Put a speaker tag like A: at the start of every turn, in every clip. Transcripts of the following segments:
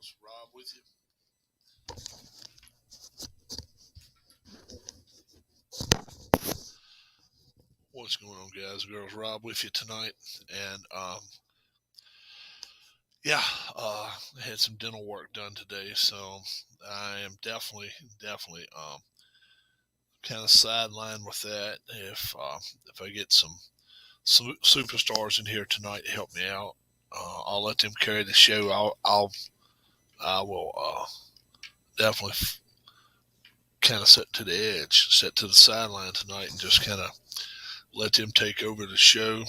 A: girls. Rob with you. What's going on, guys? Girls, Rob with you tonight, and yeah, I had some dental work done today, so I am definitely kind of sidelined with that. If I get some superstars in here tonight to help me out, I'll let them carry the show. I will definitely kind of set to the edge, set to the sideline tonight, and just kind of let them take over the show.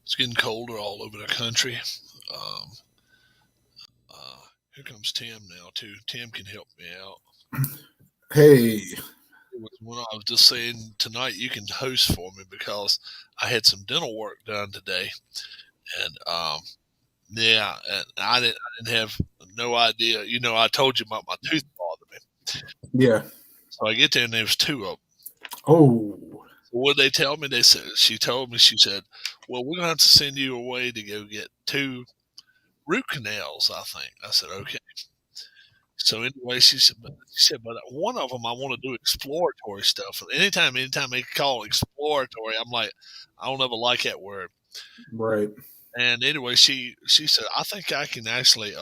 A: It's getting colder all over the country. Um, Here comes Tim now too. Tim can help me out.
B: Hey.
A: When I was just saying tonight, you can host for me because I had some dental work done today, and yeah, and I didn't have no idea. You know, I told you about my tooth bothering me.
B: Yeah.
A: So I get there and there was two of them.
B: Oh.
A: So what they tell me? They said she said, "Well, we're gonna have to send you away to go get two root canals." I think I said, "Okay." So anyway, she said, but one of them I want to do exploratory stuff. And anytime they call exploratory, I'm like, I don't ever like that word.
B: Right.
A: And anyway, she said, I think I can actually,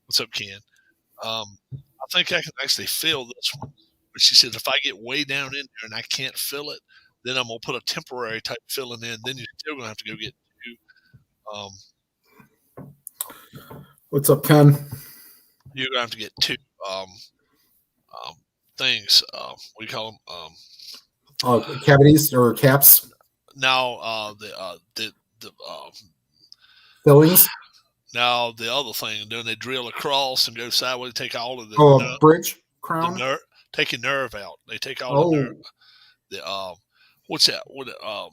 A: what's up, Ken? I think I can actually fill this one. But she said, if I get way down in there and I can't fill it, then I'm gonna put a temporary type filling in. Then you're still gonna have to go get two.
B: What's up, Ken?
A: You're gonna have to get two things. We call them
B: cavities or caps?
A: Now, the
B: fillings.
A: Now the other thing, then they drill across and go sideways, take all of the
B: bridge crown.
A: Take your nerve out. They take all the nerve. The what's that? What I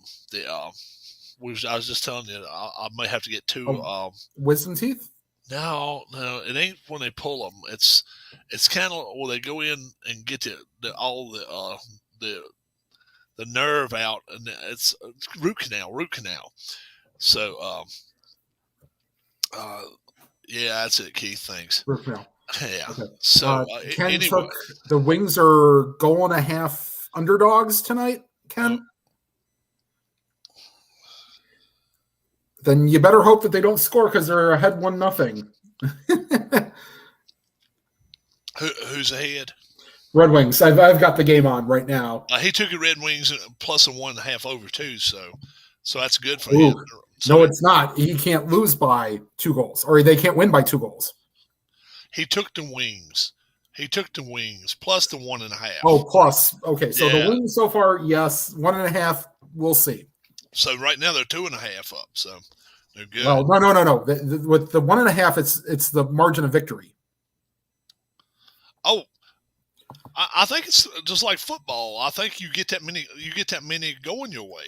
A: was just telling you, I may have to get two
B: wisdom teeth.
A: No, it ain't when they pull them. It's kind of where they go in and get all the nerve out, and it's root canal. So, yeah, that's it, Keith. Thanks.
B: Root canal.
A: Yeah.
B: Okay.
A: So,
B: Ken
A: anyway.
B: took the Wings are goal and a half underdogs tonight, Ken. Then you better hope that they don't score because they're ahead 1-0.
A: Who's ahead?
B: Red Wings. I've got the game on right now.
A: He took a Red Wings plus a 1.5 over too, so that's good for him.
B: So no, it's not. He can't lose by 2 goals, or they can't win by 2 goals.
A: He took the Wings. Plus the 1.5.
B: Oh, plus. Okay, so the Wings so far, yes. 1.5. We'll see.
A: So right now they're 2.5 up. So they're good.
B: Well, no. With the 1.5, it's the margin of victory.
A: Oh, I think it's just like football. I think you get that many going your way.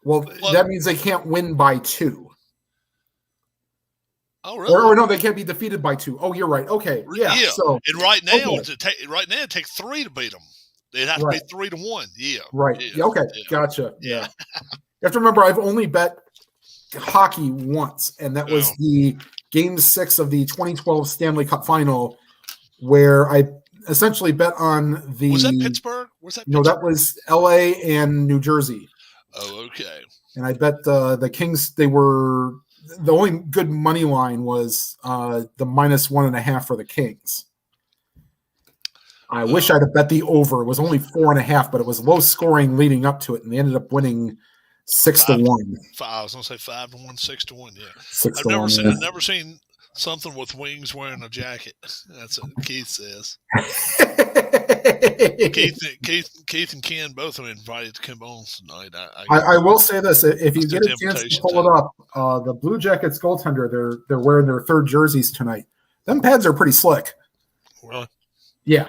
B: Well, that means they can't win by 2.
A: Oh, really?
B: Or no, they can't be defeated by 2. Oh, you're right. Okay, yeah. So
A: and right now, it takes 3 to beat them. It'd have to be 3-1. Yeah.
B: Right.
A: Yeah.
B: Okay.
A: Yeah.
B: Gotcha. Yeah. You have to remember, I've only bet hockey once, and that was the Game 6 of the 2012 Stanley Cup Final, where I essentially bet on the.
A: Was that Pittsburgh?
B: No, that was LA and New Jersey.
A: Oh, okay.
B: And I bet the Kings. They were the only good money line was the -1.5 for the Kings. I wish I'd have bet the over. It was only 4.5, but it was low scoring leading up to it, and they ended up winning 6-1.
A: I was gonna say 5-1, 6-1. Yeah,
B: 6-1.
A: I've never seen something with Wings wearing a jacket. That's what Keith says. Keith and Ken both are invited to come on tonight.
B: I will say this: if you get a chance to pull it up, the Blue Jackets goaltender, they're wearing their 3rd jerseys tonight. Them pads are pretty slick.
A: Really?
B: Yeah.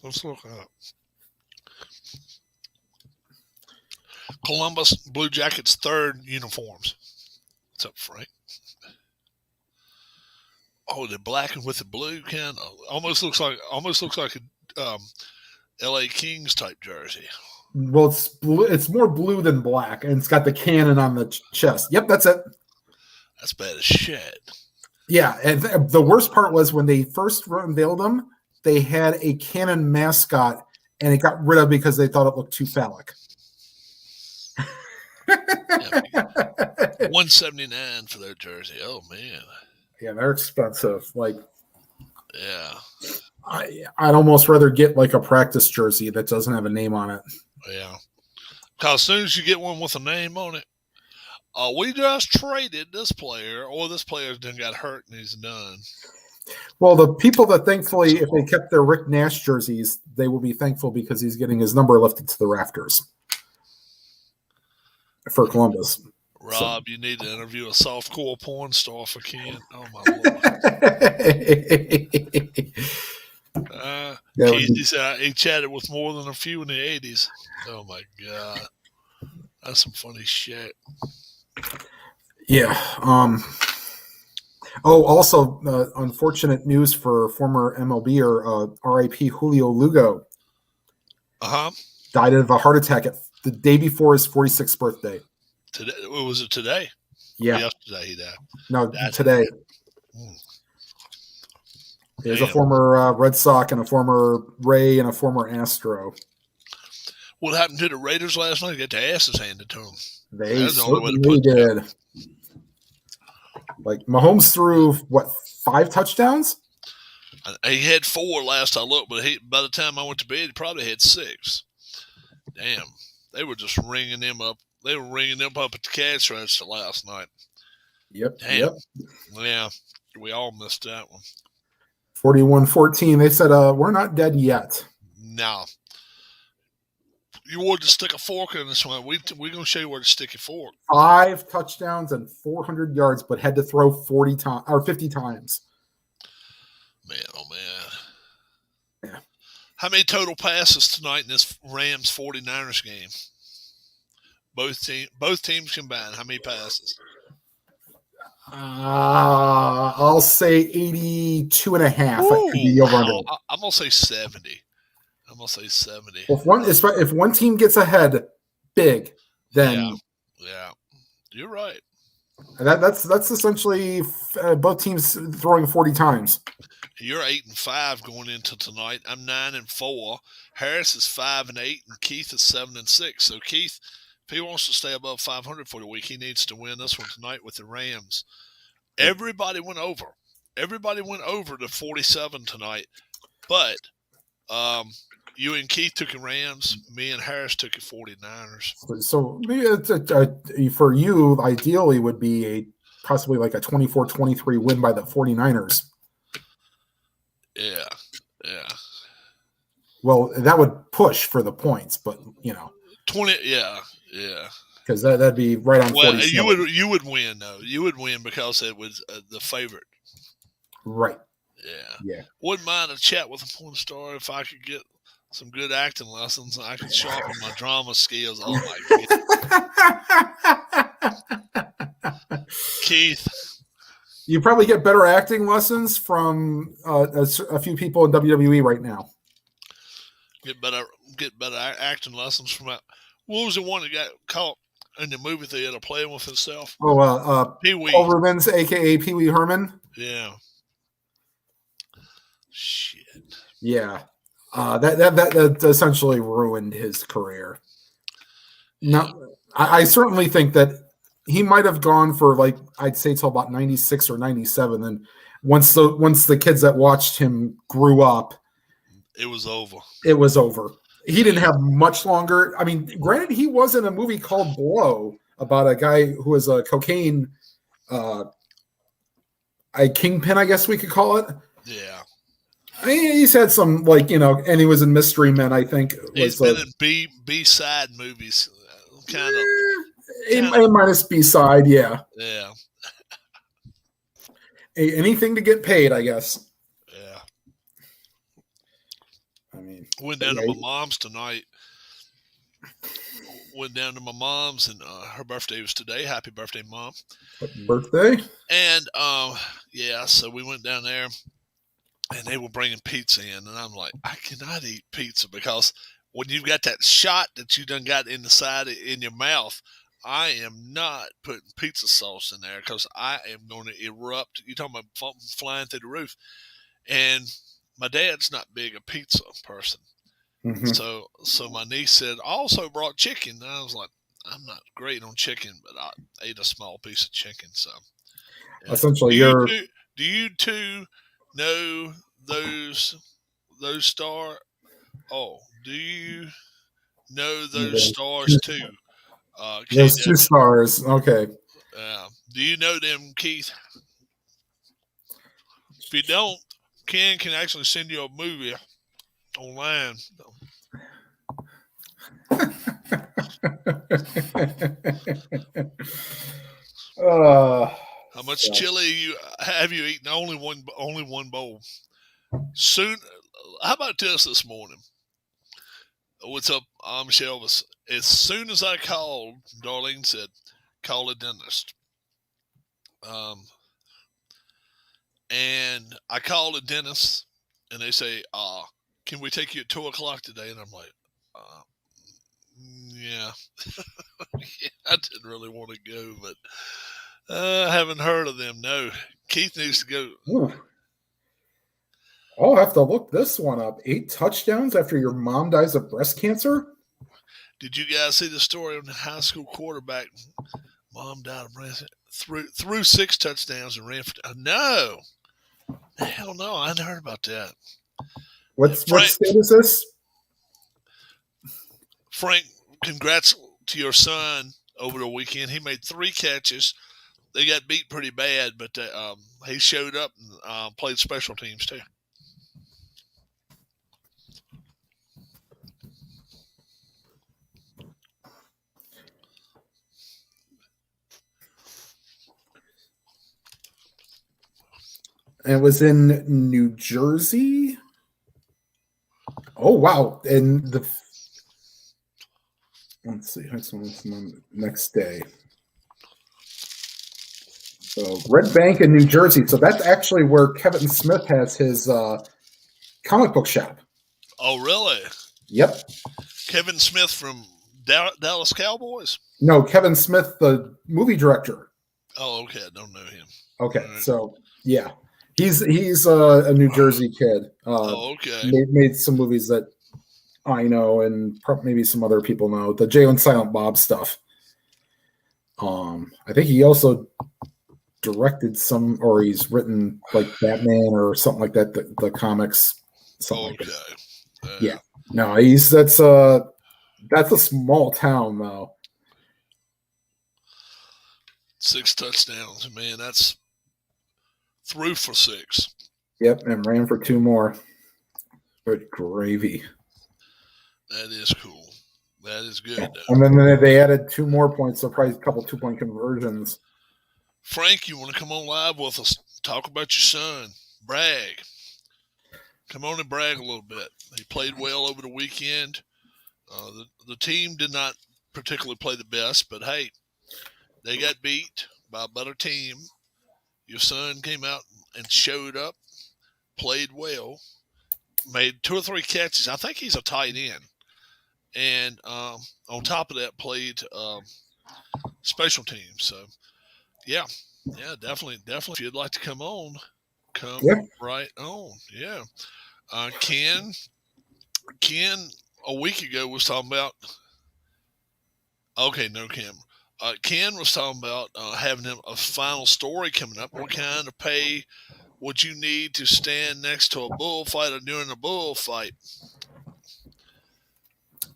A: Let's look up. Columbus Blue Jackets 3rd uniforms. What's up, Frank? Oh, they're black and with the blue, Ken. Almost looks like a LA Kings type jersey.
B: Well, it's blue. It's more blue than black, and it's got the cannon on the chest. Yep, that's it.
A: That's bad as shit.
B: Yeah, and the worst part was when they first unveiled them, they had a cannon mascot, and it got rid of because they thought it looked too phallic.
A: $179 for their jersey. Oh man.
B: Yeah, they're expensive. Like,
A: yeah,
B: I'd almost rather get like a practice jersey that doesn't have a name on it.
A: Yeah, because as soon as you get one with a name on it, we just traded this player, or this player's done got hurt and he's done.
B: Well, the people that thankfully, if they kept their Rick Nash jerseys, they will be thankful because he's getting his number lifted to the rafters for Columbus.
A: Rob, you need to interview a softcore porn star for Ken. Oh my lord! He said he chatted with more than a few in the '80s. Oh my god, that's some funny shit.
B: Yeah. Oh, also, unfortunate news for former MLBer, R.I.P. Julio Lugo. Died of a heart attack the day before his 46th birthday.
A: Today? Was it today?
B: Yeah.
A: Yesterday he died.
B: No, today. He was a former Red Sox and a former Ray and a former Astro.
A: What happened to the Raiders last night? They got their asses handed to them.
B: They certainly did. Like, Mahomes threw, 5 touchdowns?
A: He had 4 last I looked, but by the time I went to bed, he probably had 6. Damn. They were just ringing them up. They were ringing them up at the cash register last night.
B: Yep.
A: Damn.
B: Yep.
A: Yeah. We all missed that one.
B: 41-14. They said, we're not dead yet.
A: No. You wanted to stick a fork in this one. We're going to show you where to stick your fork.
B: 5 touchdowns and 400 yards, but had to throw 40 times or 50 times.
A: Man, oh man.
B: Yeah.
A: How many total passes tonight in this Rams 49ers game? Both teams combined. How many passes?
B: I'll say 82.5.
A: I'm going to say 70. I'm going to say 70.
B: If one team gets ahead big, then
A: yeah. You're right.
B: That's essentially both teams throwing 40 times.
A: You're 8-5 going into tonight. I'm 9-4. Harris is 5-8, and Keith is 7-6. So Keith, if he wants to stay above 500 for the week, he needs to win this one tonight with the Rams. Everybody went over. Everybody went over to 47 tonight, but you and Keith took your Rams. Me and Harris took your 49ers.
B: So maybe for you, ideally, would be possibly like a 24-23 win by the 49ers.
A: Yeah.
B: Well, that would push for the points, but
A: 20. Yeah.
B: Because that'd be right on.
A: Well, you would win though. You would win because it was the favorite.
B: Right.
A: Yeah. Wouldn't mind a chat with a porn star if I could get some good acting lessons. I could sharpen my drama skills. Oh my god. Keith.
B: You probably get better acting lessons from a few people in WWE right now.
A: Get better acting lessons from that. What was the one that got caught in the movie theater playing with himself?
B: Pee-wee. Paul Rubens, a.k.a. Pee-wee Herman.
A: Yeah. Shit.
B: Yeah. That essentially ruined his career. Now, I certainly think that he might have gone for I'd say till about 96 or 97. And once the kids that watched him grew up,
A: it was over. He
B: didn't have much longer. I mean, granted, he was in a movie called Blow about a guy who was a cocaine a kingpin, I guess we could call it.
A: Yeah.
B: I mean, he's had some and he was in Mystery Men, I think.
A: He's been in B-side movies, kind of.
B: A minus B-side, yeah.
A: Yeah.
B: Anything to get paid, I guess.
A: Yeah.
B: I mean,
A: went down to my mom's tonight. Went down to my mom's, and her birthday was today. Happy birthday, Mom!
B: Happy birthday!
A: And so we went down there, and they were bringing pizza in, and I'm like, I cannot eat pizza because when you've got that shot that you done got in the side in your mouth, I am not putting pizza sauce in there because I am going to erupt. You're talking about flying through the roof. And my dad's not big a pizza person.
B: Mm-hmm.
A: So my niece said, I also brought chicken. And I was like, I'm not great on chicken, but I ate a small piece of chicken. So
B: essentially,
A: do you two know those star? Oh, do you know those stars too?
B: There's 2 stars. Okay.
A: Do you know them, Keith? If you don't, Ken can actually send you a movie online. How much chili have you eaten? Only one bowl. Soon. How about this morning? What's up, Michelle? As soon as I called, Darlene said, "Call a dentist." And I called a dentist, and they say, "Can we take you at 2:00 today?" And I'm like, "Yeah." I didn't really want to go, but I haven't heard of them. No, Keith needs to go.
B: Ooh. I'll have to look this one up. 8 touchdowns after your mom dies of breast cancer?
A: Did you guys see the story on the high school quarterback? Mom died of breast threw 6 touchdowns and ran for... No. Hell no, I hadn't heard about that.
B: What state is this?
A: Frank, congrats to your son over the weekend. He made 3 catches. They got beat pretty bad, but he showed up and played special teams too.
B: And it was in New Jersey. Oh wow! And let's see, next day. So Red Bank in New Jersey. So that's actually where Kevin Smith has his comic book shop.
A: Oh really?
B: Yep.
A: Kevin Smith from Dallas Cowboys?
B: No, Kevin Smith, the movie director.
A: Oh, okay. I don't know him.
B: Okay, right. So yeah. He's a New Jersey kid.
A: Okay.
B: Made some movies that I know and maybe some other people know. The Jay and Silent Bob stuff. I think he also directed some, or he's written like Batman or something like that. The comics. Something like that. Yeah. No, that's a small town though.
A: 6 touchdowns, man. That's threw for 6.
B: Yep, and ran for 2 more. Good gravy.
A: That is cool. That is good.
B: And then they added 2 more points, so probably a couple 2-point conversions.
A: Frank, you want to come on live with us? Talk about your son. Brag. Come on and brag a little bit. He played well over the weekend. The team did not particularly play the best, but hey, they got beat by a better team. Your son came out and showed up, played well, made 2 or 3 catches. I think he's a tight end. And on top of that, played special teams. So, yeah, definitely. If you'd like to come on, come right on. Yeah. Ken, a week ago was talking about – okay, no camera. Ken was talking about having a final story coming up. What kind of pay would you need to stand next to a bullfighter during a bullfight?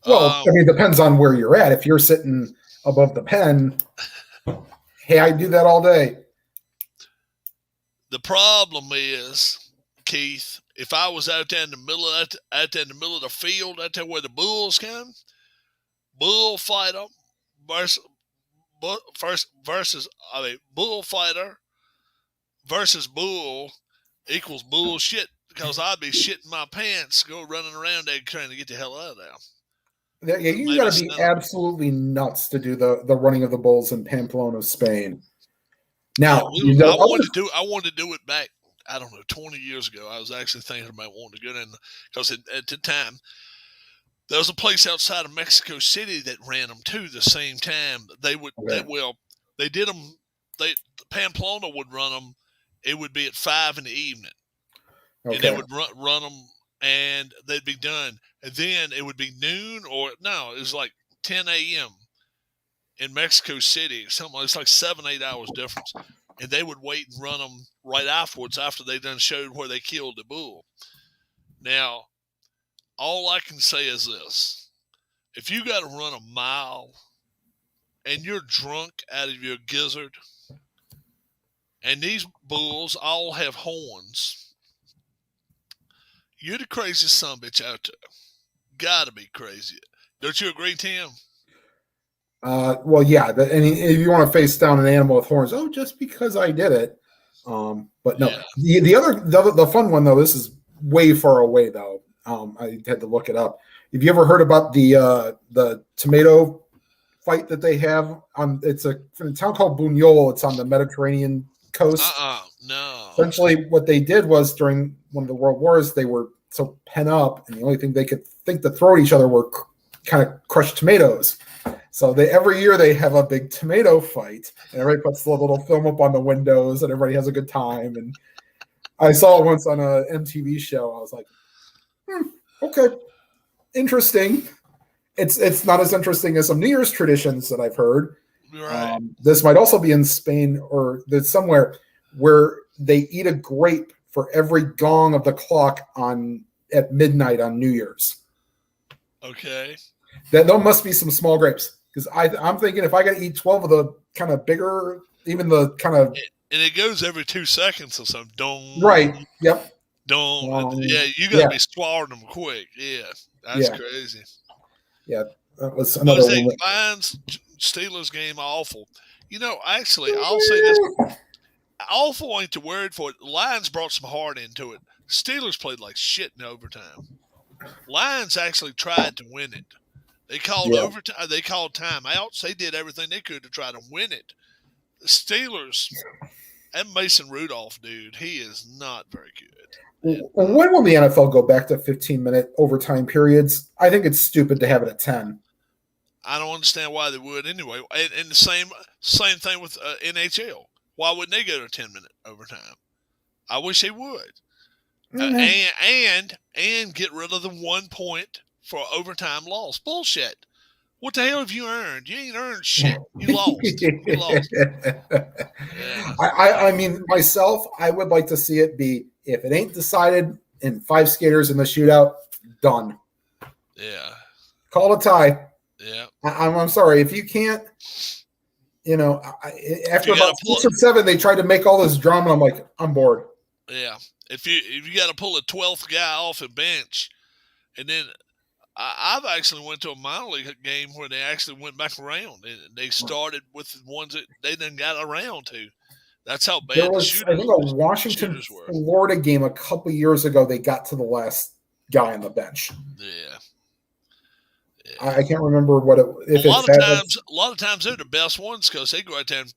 B: Well, I mean, it depends on where you're at. If you're sitting above the pen, hey, I do that all day.
A: The problem is, Keith, if I was out there in the middle of the field, out there where the bulls come, bullfighter bullfighter versus bull equals bullshit, because I'd be shitting my pants, go running around there trying to get the hell out of there.
B: Yeah, you got to be absolutely nuts to do the running of the bulls in Pamplona, Spain. Now,
A: I wanted to do it back, I don't know, 20 years ago. I was actually thinking about wanting to go in, because at the time, There was a place outside of Mexico City that ran them too. The same time they would,
B: Okay.
A: they did them. Pamplona would run them. It would be at 5 in the evening, and they
B: Okay.
A: would run them, and they'd be done. And then it would be noon, or no, it was like 10 a.m. in Mexico City. Something, it's like 7-8 hours difference, and they would wait and run them right afterwards after they done showed where they killed the bull. Now, all I can say is this: if you got to run a mile and you're drunk out of your gizzard, and these bulls all have horns, you're the craziest son of a bitch out there. Gotta be crazy. Don't you agree, Tim?
B: Well, yeah. And if you want to face down an animal with horns, just because I did it. But no,
A: Yeah.
B: the fun one though. This is way far away though. I had to look it up. Have you ever heard about the tomato fight that they have on? It's from a town called Buñol. It's on the Mediterranean coast.
A: No.
B: Essentially, what they did was during one of the world wars, they were so pent up, and the only thing they could think to throw at each other were kind of crushed tomatoes. So every year they have a big tomato fight, and everybody puts a little film up on the windows, and everybody has a good time. And I saw it once on a MTV show. I was like, okay, interesting. It's not as interesting as some New Year's traditions that I've heard.
A: Right.
B: This might also be in Spain or there's somewhere where they eat a grape for every gong of the clock at midnight on New Year's.
A: Okay.
B: There must be some small grapes because I'm thinking if I got to eat 12 of the kind of bigger, even the kind of
A: and it goes every 2 seconds or something. Don't.
B: Right. Yep.
A: Don't. Yeah, you gotta be swallowing them quick. Yeah, that's crazy.
B: Yeah, that was another one.
A: Lions Steelers game awful. Actually, I'll say this: awful ain't the word for it. Lions brought some heart into it. Steelers played like shit in overtime. Lions actually tried to win it. They called overtime. They called timeouts. They did everything they could to try to win it. The Steelers and Mason Rudolph, dude, he is not very good.
B: When will the NFL go back to 15-minute overtime periods? I think it's stupid to have it at 10.
A: I don't understand why they would anyway. And the same thing with NHL. Why wouldn't they go to 10-minute overtime? I wish they would. And get rid of the 1 point for overtime loss. Bullshit. What the hell have you earned? You ain't earned shit. You lost. You lost.
B: Yeah. I mean, myself, I would like to see it be, if it ain't decided in 5 skaters in the shootout, done.
A: Yeah.
B: Call it a tie.
A: Yeah.
B: I'm sorry. If you can't, after about 6 or 7, they tried to make all this drama. I'm like, I'm bored.
A: Yeah. If you got to pull a 12th guy off a bench, and then I've actually went to a minor league game where they actually went back around and they started with the ones that they then got around to. That's how bad
B: there was. I think a Washington, Florida game a couple years ago. They got to the last guy on the bench.
A: Yeah.
B: I can't remember what it.
A: A lot of times they're the best ones because they go out there and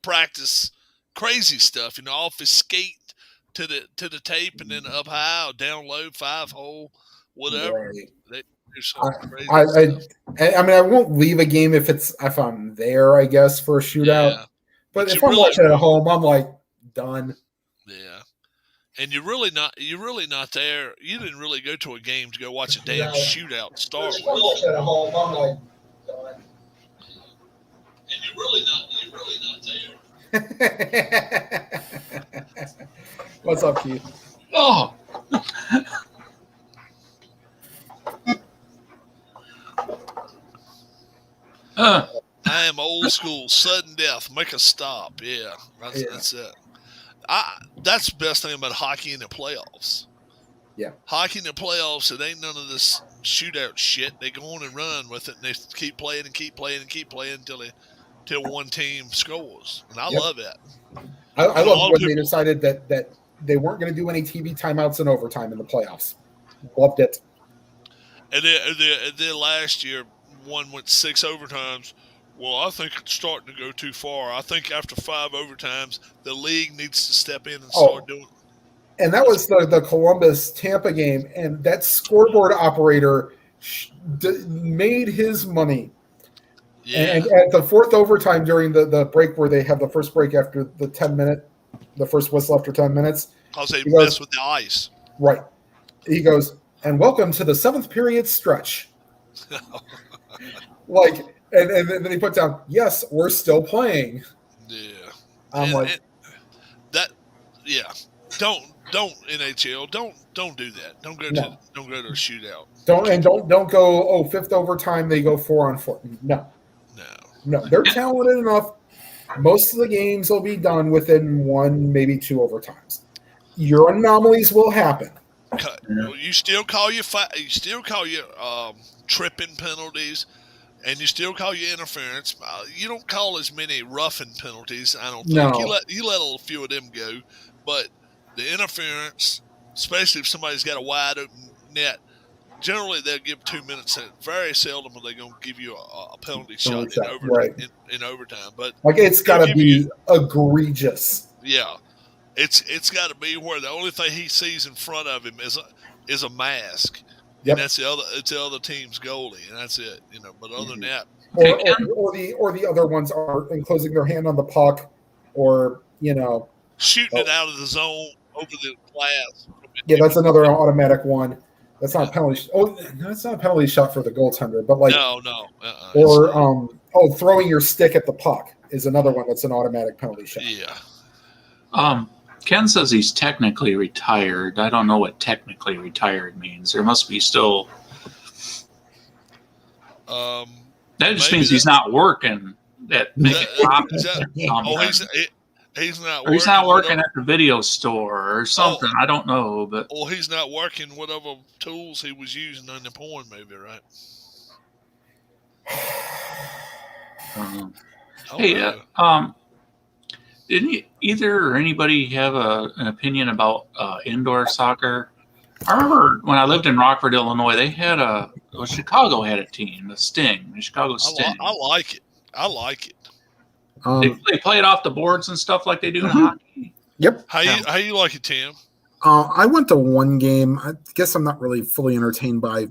A: practice crazy stuff. Off his skate to the tape and then up high or down low, 5-hole, whatever.
B: Right.
A: They do something crazy.
B: I mean, I won't leave a game if I'm there, I guess, for a shootout. Yeah. But if I'm watching at home, I'm like done.
A: Yeah. And you're really not there. You didn't really go to a game to go watch a damn shootout start.
B: If I'm watching at home, I'm like done.
A: And you're really not there.
B: What's up, Keith?
C: Oh.
A: I am old school, sudden death, make a stop. Yeah, that's it. That's the best thing about hockey in the playoffs.
B: Yeah.
A: Hockey in the playoffs, it ain't none of this shootout shit. They go on and run with it, and they keep playing and keep playing and keep playing until one team scores. And I love that.
B: I love when they decided that they weren't going to do any TV timeouts in overtime in the playoffs. Loved it.
A: And then last year, one went 6 overtimes. Well, I think it's starting to go too far. I think after 5 overtimes, the league needs to step in and start doing it.
B: And that was the Columbus-Tampa game, and that scoreboard operator made his money.
A: Yeah.
B: And at the fourth overtime during the break where they have the first break after the 10-minute, the first whistle after 10 minutes.
A: Because they mess with the ice.
B: Right. He goes, and welcome to the 7th period stretch. Like, and then he put down, yes, we're still playing.
A: Yeah.
B: I'm
A: yeah. Don't NHL. Don't do that. Don't go to a shootout.
B: Don't go, fifth overtime, they go 4-on-4. No. They're talented enough. Most of the games will be done within 1, maybe 2 overtimes. Your anomalies will happen.
A: You still call your tripping penalties, and you still call your interference. You don't call as many roughing penalties. I don't think you let a few of them go, but the interference, especially if somebody's got a wide open net, generally they'll give 2 minutes. Very seldom are they going to give you a penalty shot in overtime. But
B: like it's got to be egregious.
A: Yeah, it's got to be where the only thing he sees in front of him is a mask. Yep. And that's the other team's goalie, and that's it. But other than that,
B: or the other ones are enclosing their hand on the puck, or
A: shooting it out of the zone over the glass.
B: Yeah, that's another automatic one. That's not a penalty. That's not a penalty shot for the goaltender, but like or throwing your stick at the puck is another one that's an automatic penalty shot.
A: Yeah.
C: Ken says he's technically retired. I don't know what technically retired means. There must be still. That just means he's not working.
A: He's not.
C: Or he's not working at the video store or something. I don't know, but.
A: Or he's not working whatever tools he was using in the porn movie, right?
C: Didn't either or anybody have an opinion about indoor soccer? I remember when I lived in Rockford, Illinois, they had Chicago had a team, the Chicago Sting.
A: I like it.
C: They play it off the boards and stuff like they do in hockey.
B: Yep.
A: How you like it, Tim?
B: I went to one game. I guess I'm not really fully entertained by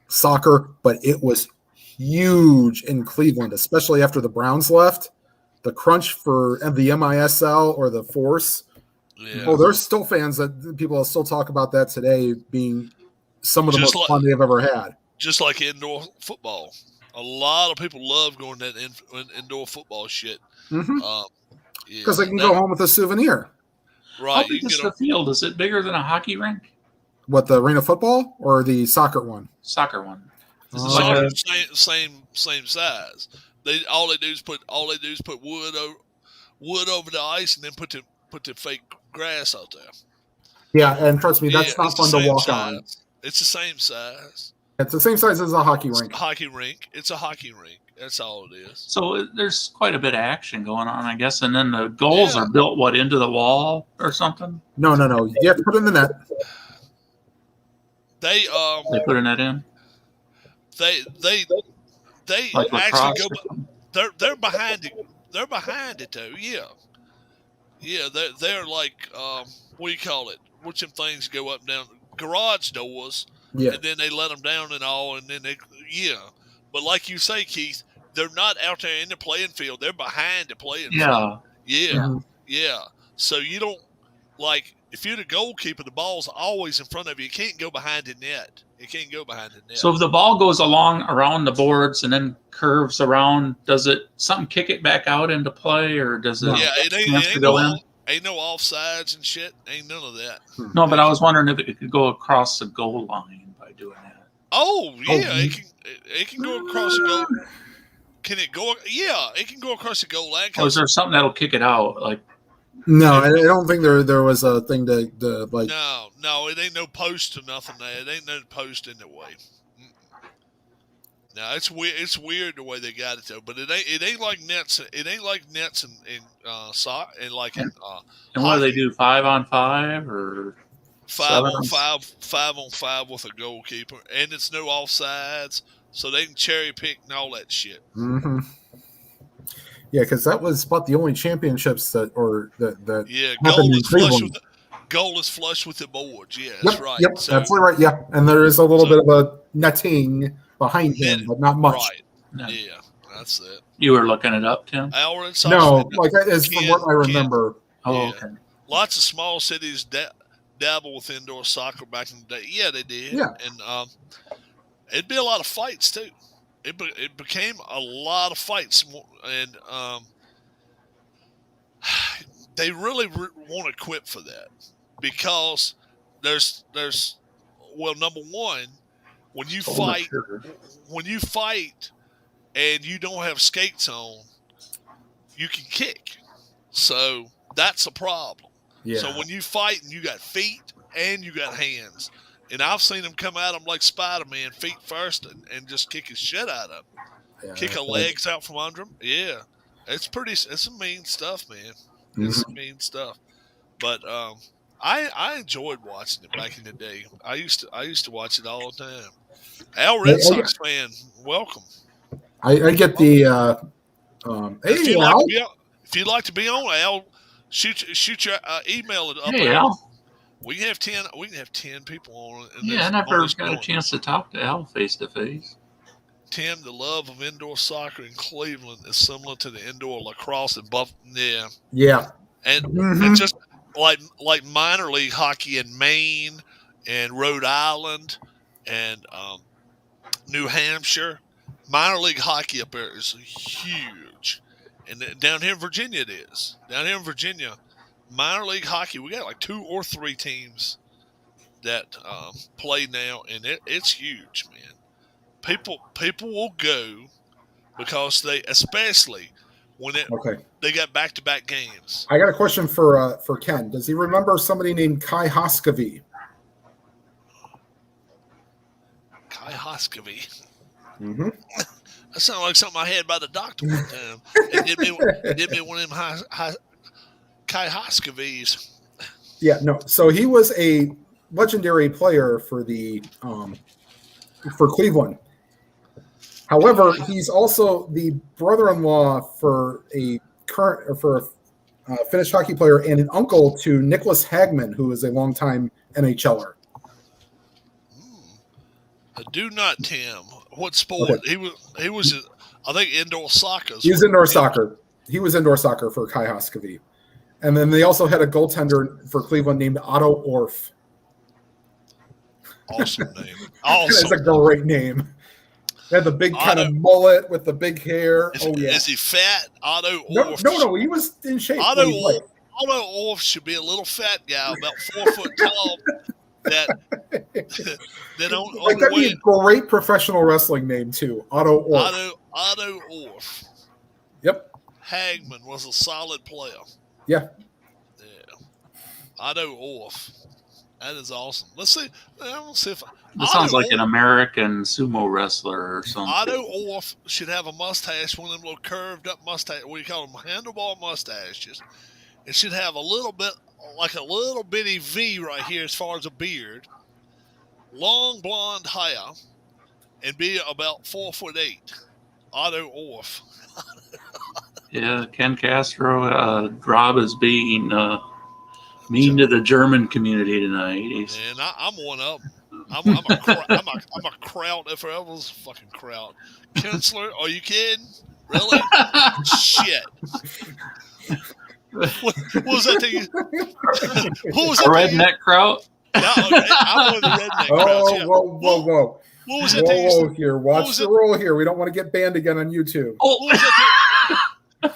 B: soccer, but it was huge in Cleveland, especially after the Browns left. The crunch for the MISL or the Force. Yeah. Oh, there's still fans that people still talk about that today being some of the most fun they've ever had.
A: Just like indoor football. A lot of people love going to that indoor football shit.
B: Because they can go home with a souvenir.
A: Right.
C: How big is the field? Is it bigger than a hockey rink?
B: What, the arena football or the soccer one?
C: Soccer one.
A: Soccer, same size. All they do is put wood over the ice and then put the fake grass out there.
B: Yeah, and trust me, that's not fun to walk on.
A: It's the same size.
B: It's the same size as a hockey rink.
A: It's a hocky rink. That's all it is.
C: So there's quite a bit of action going on, I guess. And then the goals are built, into the wall or something?
B: No. You have to put it in the net.
A: They
C: put a net in?
A: They
C: like
A: actually go. They're behind it. They're behind it though. Yeah. They're like what do you call it? Which them things go up and down garage doors.
B: Yeah.
A: And then they let them down and all, and then But like you say, Keith, they're not out there in the playing field. They're behind the playing field. Yeah. So you don't if you're the goalkeeper, the ball's always in front of you. You can't go behind the net.
C: So if the ball goes around the boards and then curves around, does it something kick it back out into play, or does it?
A: Yeah, it ain't no offsides and shit. Ain't none of that.
C: No, but I was wondering if it could go across the goal line by doing that.
A: Oh yeah, it can go across the goal. Can it go? Yeah, it can go across the goal line.
C: Or is there something that'll kick it out?
B: No, I don't think there was a thing to like.
A: No, it ain't no post or nothing there. It ain't no post in the way. No, it's weird. It's weird the way they got it though. But it ain't like nets. It ain't like nets in soccer and like in.
C: And what do they do? 5-on-5 or
A: 5-on-5? 5-on-5 with a goalkeeper, and it's no offsides, so they can cherry pick and all that shit.
B: Mm-hmm. Yeah, because that was about the only championships that
A: goal was flush with goal is flush with the boards. Yeah, that's right.
B: Yep,
A: So,
B: absolutely right. Yeah, and there is a little bit of a netting behind him,
A: Net-
B: but not much.
A: right.
C: No.
A: Yeah, that's it.
C: You were looking it up, Tim?
A: Our Red Sox
B: No,
A: fan-
B: like as from what I remember.
C: Oh,
A: Yeah.
C: okay.
A: lots of small cities dabble with indoor soccer back in the day. Yeah, they did.
B: Yeah.
A: And it'd be a lot of fights too. It became a lot of fights, and they really want to quit for that because there's well, number one, when you fight and you don't have skates on, you can kick. So that's a problem.
B: Yeah.
A: So when you fight and you got feet and you got hands, and I've seen them come at him like Spider-Man, feet first, and just kick his shit out of him.
B: Yeah,
A: Kick a legs out from under him. Yeah, it's some mean stuff, man. It's some mean stuff. But I enjoyed watching it back in the day. I used to watch it all the time. Al Red Sox fan, welcome.
B: I get the
A: If
B: hey
A: you'd
B: Al.
A: like to be on, Al, shoot your email it up.
C: Hey, Al.
A: We can have 10 people on.
C: Yeah, I never got a chance to talk to Al face to face.
A: Tim, the love of indoor soccer in Cleveland is similar to the indoor lacrosse in Buffalo. Yeah,
B: Yeah.
A: and just like minor league hockey in Maine and Rhode Island and New Hampshire. Minor league hockey up there is huge, and down here in Virginia it is. Down here in Virginia, minor league hockey, we got like 2 or 3 teams that play now, and it's huge, man. People will go because especially when they got back-to-back games.
B: I got a question for Ken. Does he remember somebody named Kai Hoskevy?
A: Kai Hoskevy.
B: Mm-hmm.
A: That sounded like something I had by the doctor one time. It did me one of them Kai Hoskevys.
B: Yeah, no. So he was a legendary player for the for Cleveland. However, he's also the brother-in-law for a Finnish hockey player and an uncle to Nicholas Hagman, who is a longtime NHLer.
A: Do not, Tim. What sport? Okay. He was I think indoor soccer.
B: He was indoor soccer. He was indoor soccer for Kai Hoskevy. And then they also had a goaltender for Cleveland named Otto Orff.
A: Awesome name. Awesome.
B: It's a great name. They had the big kind of mullet with the big hair.
A: Is he fat? Otto Orff?
B: No. He was in shape.
A: Otto Orff should be a little fat guy, about 4 foot tall. That don't
B: like that'd be a great professional wrestling name too. Otto Orff.
A: Otto Orff.
B: Yep.
A: Hagman was a solid player.
B: Yeah.
A: Otto Orff. That is awesome. Let's see.
C: This sounds like an American sumo wrestler or something.
A: Otto Orff should have a mustache, one of them little curved up mustache. What do you call them? Handlebar mustaches. It should have a little bitty V right here as far as a beard, long blonde hair, and be about 4'8". Otto Orff.
C: Yeah, Ken Castro. Rob is being mean to the German community tonight.
A: And I'm one of them. I'm a Kraut if there ever was a fucking Kraut. Kinsler, are you kidding? Really? Shit. What was that thing? What was that
C: redneck Kraut?
A: Yeah, I'm one of the redneck Krauts. Yeah.
B: Whoa.
A: What was that thing?
B: Here. Watch the roll here. We don't want to get banned again on YouTube.
A: What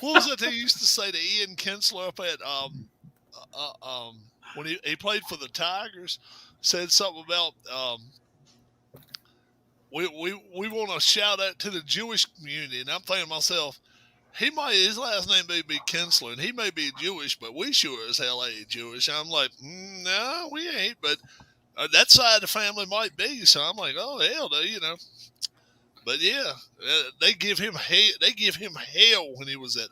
A: was that thing you used to say to Ian Kinsler up at when he played for the Tigers? Said something about we want to shout out to the Jewish community, and I'm thinking to myself, his last name may be Kinsler, and he may be Jewish, but we sure as hell ain't Jewish. I'm like, no, we ain't, but that side of the family might be. So I'm like, oh hell, you know. But yeah, they give him hell when he was at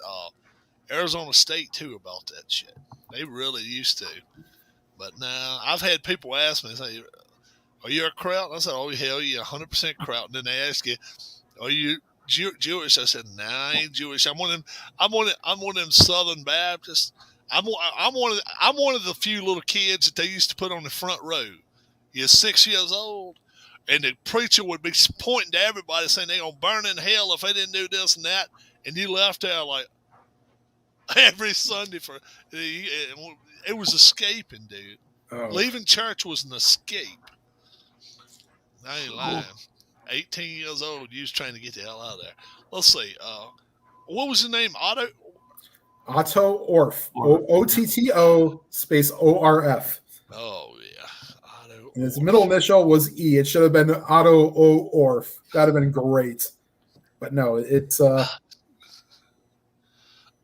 A: Arizona State too about that shit. They really used to. But now I've had people ask me, say, "Are you a Kraut?" I said, "Oh hell yeah, 100% Kraut." And then they ask you, "Are you Jewish?" I said, "Nah, I ain't Jewish. I'm one of them Southern Baptists. I'm one of the few little kids that they used to put on the front row. You're 6 years old, and the preacher would be pointing to everybody saying they're gonna burn in hell if they didn't do this and that, and you left there like every Sunday for it was escaping, dude.
B: Oh.
A: Leaving church was an escape. I ain't lying. 18 years old, you was trying to get the hell out of there. Let's see. What was his name?
B: Otto Orff. Otto space ORF.
A: Oh yeah, Otto.
B: And his middle initial was E. It should have been Otto O. Orff. That'd have been great. But no, it's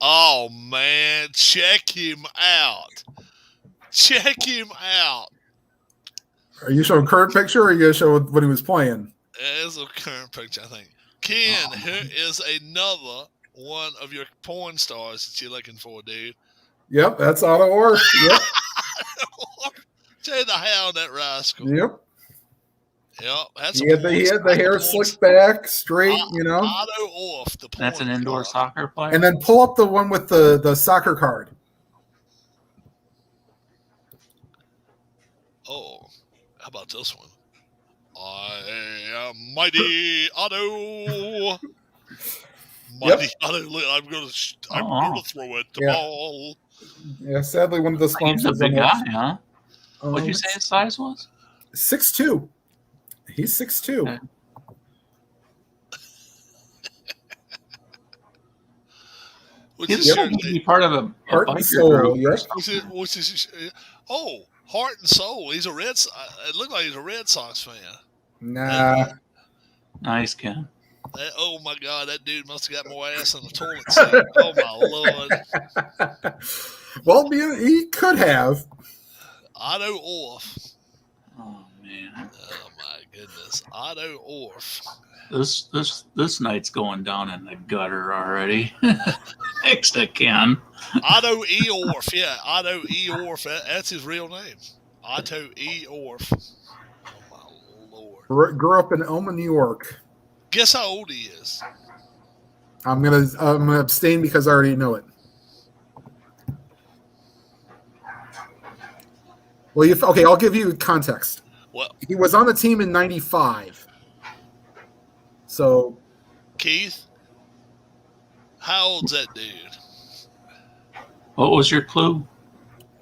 A: Oh man, check him out. Check him out.
B: Are you showing current picture or are you gonna show when he was playing?
A: There's a current picture, I think. Ken, here is another one of your porn stars that you're looking for, dude.
B: Yep, that's Otto Orff. Yep.
A: Tell the hound, that rascal.
B: Yep.
A: Yep. That's
B: He had the hair slicked back, straight,
A: Otto Orff, the porn
C: That's an indoor
A: star.
C: soccer player.
B: And then pull up the one with the soccer card.
A: Oh, how about this one? I am mighty Otto. Mighty Otto. I'm gonna throw it the ball.
B: Yeah, sadly, one of the
C: He's a
B: sponsors.
C: big guy, huh? What'd you say his size was?
B: 6'2". He's 6'2".
C: Okay. He's
A: Yep.
C: going to be part of a
B: Heart and
C: biker
B: soul.
C: group.
B: Yes.
A: Which is Heart and Soul. He's a Red. It looked like he's a Red Sox fan.
B: Nah.
C: Nice, Ken.
A: Oh my God, that dude must have got more ass in the toilet seat. Oh my Lord.
B: Well, he could have.
A: Otto Orff.
C: Oh man.
A: Oh my goodness, Otto Orff.
C: This night's going down in the gutter already. Thanks to Ken.
A: Otto E. Orff. Yeah, Otto E. Orff. That's his real name. Otto E. Orff. Oh my Lord.
B: Grew up in Elma, New York.
A: Guess how old he is.
B: I'm gonna abstain because I already know it. Well, okay, I'll give you context.
A: Well,
B: He was on the team in '95. So,
A: Keith, how old's that dude?
C: What was your clue?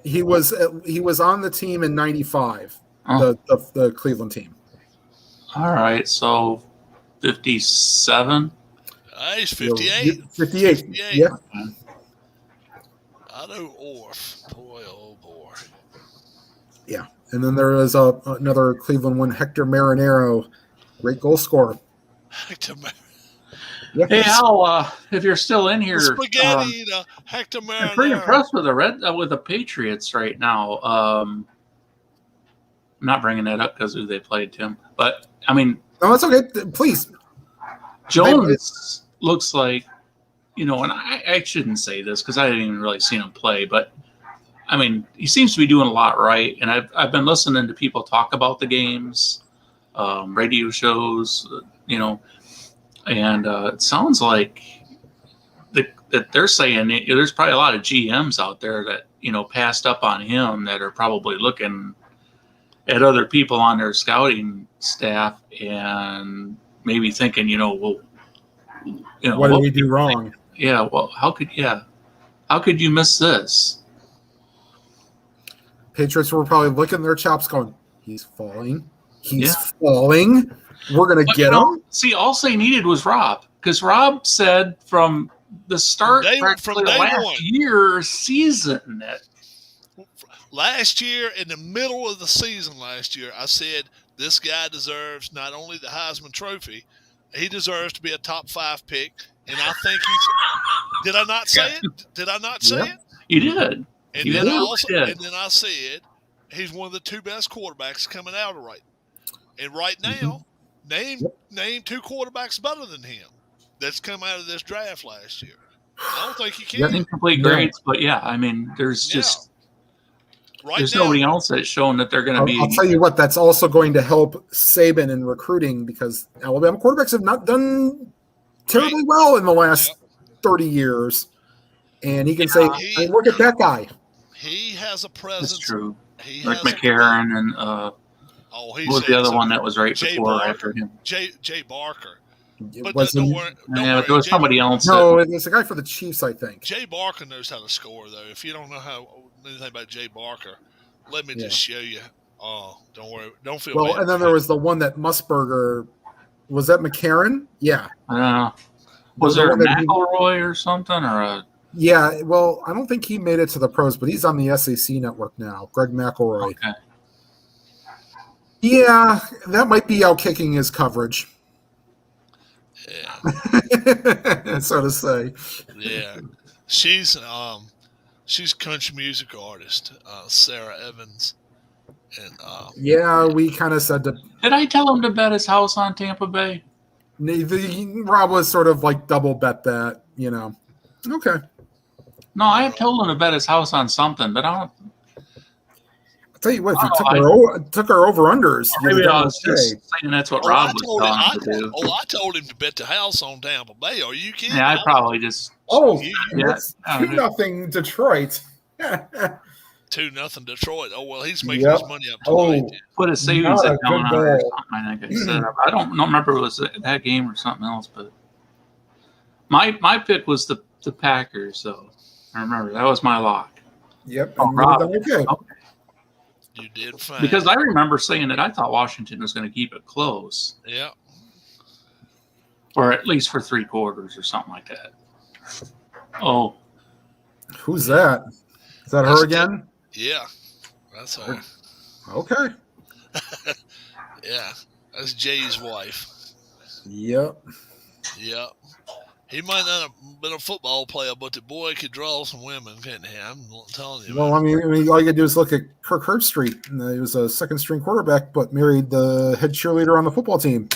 B: he was on the team in '95.
C: Oh.
B: The Cleveland team.
C: All right, so 57.
A: He's 58.
B: 58.
A: 58.
B: Yeah.
A: Otto Orff. Boy, oh boy.
B: Yeah. And then there was another Cleveland one, Hector Marinero, great goal scorer.
A: Hector
B: Yeah.
C: Hey, Al, if you're still in here,
A: Spaghetti, Hector
C: I'm
A: Marinero.
C: pretty impressed with the Patriots right now. I'm not bringing that up because who they played, Tim. But I mean,
B: No, that's okay. Please.
C: Jones looks like, and I shouldn't say this because I didn't even really see him play, but I mean, he seems to be doing a lot right. And I've been listening to people talk about the games, radio shows, and it sounds like that they're saying there's probably a lot of GMs out there that, passed up on him that are probably looking at other people on their scouting staff and maybe thinking,
B: What did we do wrong?
C: Yeah. Well, how could you miss this?
B: Patriots were probably licking their chops going, he's falling. He's falling. We're going to get him.
C: See, all they needed was Rob, because Rob said from the start
A: From day one.
C: season that
A: Last year, in the middle of the season last year, I said this guy deserves not only the Heisman Trophy, he deserves to be a top 5 pick. And I think he's. Did I not say it? Did I not say it?
C: you did.
A: And
C: You
A: then
C: did.
A: and then I said he's one of the 2 best quarterbacks coming out of right. And right now, name 2 quarterbacks better than him that's come out of this draft last year. I don't think you can.
C: Incomplete grades, but yeah, I mean, there's just there's
A: now,
C: nobody else that's shown that they're going to be.
B: I'll tell you what, that's also going to help Saban in recruiting because Alabama quarterbacks have not done terribly well in the last 30 years. and he can say, "Hey, look at that guy."
A: He has a presence.
C: That's true.
A: He
C: Like
A: has
C: McCarron and
A: what
C: was the other one that was right
A: Jay
C: before or
A: Barker.
C: after him?
A: Jay Barker. But
B: Wasn't-
A: don't worry.
C: But there was somebody else.
B: No, it's a guy for the Chiefs, I think.
A: Jay Barker knows how to score, though. If you don't know anything about Jay Barker, let me just show you. Oh, don't worry. Don't feel
B: Well,
A: bad.
B: and then there was the one that Musburger. Was that McCarron? Yeah.
C: I don't know. Was there a McElroy or something, or a?
B: Yeah. Well, I don't think he made it to the pros, but he's on the SAC network now. Greg McElroy.
C: Okay.
B: Yeah, that might be outkicking his coverage.
A: Yeah.
B: So to say.
A: Yeah. She's country music artist, Sarah Evans. And
B: yeah, we kind of said to.
C: Did I tell him to bet his house on Tampa Bay?
B: Rob was sort of like double bet that, Okay.
C: No, I had told him to bet his house on something, but I don't.
B: I'll tell you what, if you took our over-unders.
C: Maybe I was just saying that's what Rob was telling him to do.
A: I told him to bet the house on Tampa Bay. Are you kidding?
C: Yeah, I probably just.
B: It's 2-0 Detroit.
A: 2-0 Detroit. Oh, well, he's making his money up tonight.
C: Put a savings account on or something. I think I said. I don't remember if it was that game or something else, but my pick was the Packers, so I remember that was my lock.
B: Yep.
C: Okay.
A: You did fine.
C: Because I remember saying that I thought Washington was going to keep it close.
A: Yeah.
C: Or at least for 3 quarters or something like that. Oh.
B: Who's that? Is that her again?
A: Yeah. That's her.
B: Okay.
A: Yeah. That's Jay's wife.
B: Yep.
A: Yep. He might not have been a football player, but the boy could draw some women, couldn't he? I'm telling you.
B: Well, I mean, all you got to do is look at Kirk Herbstreit. He was a second-string quarterback, but married the head cheerleader on the football team.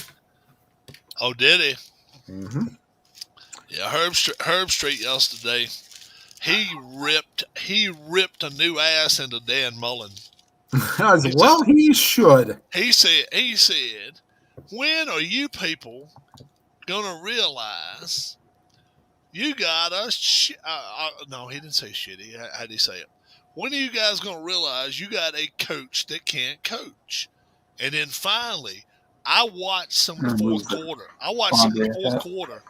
A: Oh, did he?
B: Mm-hmm.
A: Yeah, Herbstreit yesterday, he ripped a new ass into Dan Mullen.
B: Well, he should.
A: He said, when are you people gonna realize you got us? No, he didn't say shitty. How did he say it? When are you guys gonna realize you got a coach that can't coach? And then finally, I watched some of the fourth quarter.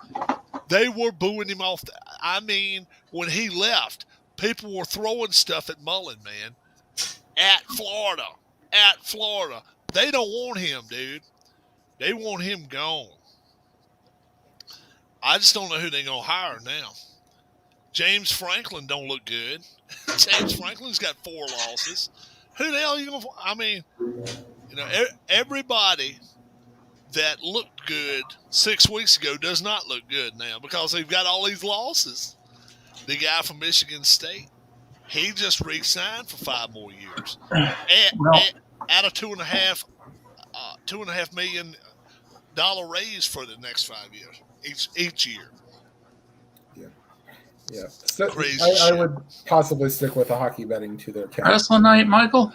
A: They were booing him off. I mean, when he left, people were throwing stuff at Mullen, man. At Florida. They don't want him, dude. They want him gone. I just don't know who they're going to hire now. James Franklin don't look good. James Franklin's got 4 losses. Who the hell are you going to – I mean, everybody that looked good 6 weeks ago does not look good now because they've got all these losses. The guy from Michigan State, he just re-signed for 5 more years at a $2.5 million raise for the next 5 years each year.
B: Yeah. So
A: Crazy
B: I would possibly stick with the hockey betting to their account.
C: Wrestling night, Michael?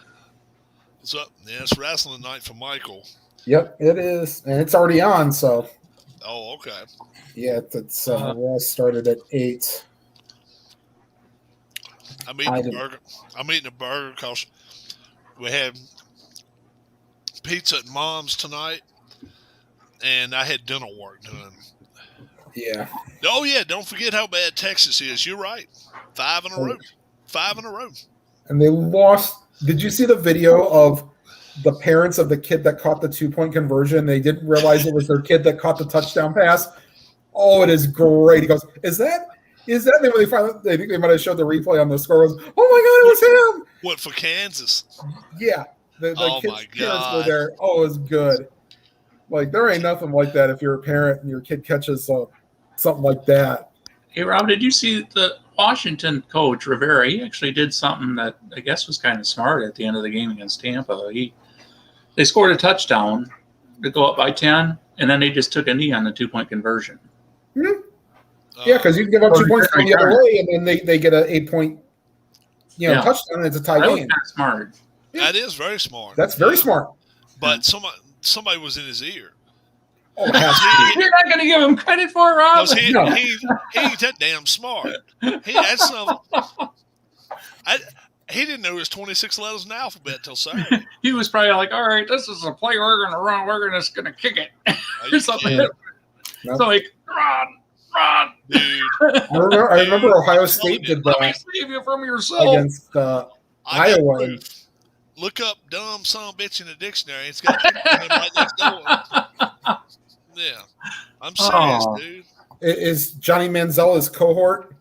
A: So, yeah, it's wrestling night for Michael.
B: Yep, it is. And it's already on, so.
A: Oh, okay.
B: Yeah, it's Raw started at 8.
A: I'm eating a burger because we had pizza at Mom's tonight, and I had dental work done.
B: Yeah.
A: Oh, yeah, don't forget how bad Texas is. You're right. 5 in a row. 5 in a row.
B: And they lost. Did you see the video of the parents of the kid that caught the 2-point conversion? They didn't realize it was their kid that caught the touchdown pass. Oh, it is great. He goes, is that? And then when they think they might have showed the replay on the score. Oh, my God, it was him.
A: What, for Kansas?
B: Yeah. The
A: Oh,
B: kids'
A: my
B: parents
A: God.
B: were there. Oh, it was good. Like, there ain't nothing like that if you're a parent and your kid catches something like that.
C: Hey, Rob, did you see the Washington coach, Rivera? He actually did something that I guess was kind of smart at the end of the game against Tampa. They scored a touchdown to go up by 10, and then they just took a knee on the 2-point conversion.
B: Mm-hmm. Yeah, because you can give up 2 points from the other way, and then they get an 8-point touchdown, and it's a tie
C: that
B: game.
C: Was kind of smart.
A: That is very smart.
B: That's very smart.
A: But somebody was in his ear.
B: Oh, it has to be.
C: You're not going to give him credit for it, Rob?
A: Because he,
B: No.
A: he ain't that damn smart. That's he didn't know his 26 letters in the alphabet till Saturday.
C: He was probably like, all right, this is a play we're going to run. We're just going to kick it.
A: Are
C: Or
A: you
C: something.
A: kidding?
B: Nope.
C: So like, run.
A: Dude,
B: I remember Ohio State did
C: Let me
B: that
C: save you from yourself.
B: against
A: I got
B: Iowa.
A: proof. Look up dumb son of a bitch in the dictionary. It's got him right next door. Yeah. I'm serious,
C: Oh.
A: dude.
B: Is Johnny Manziel's cohort?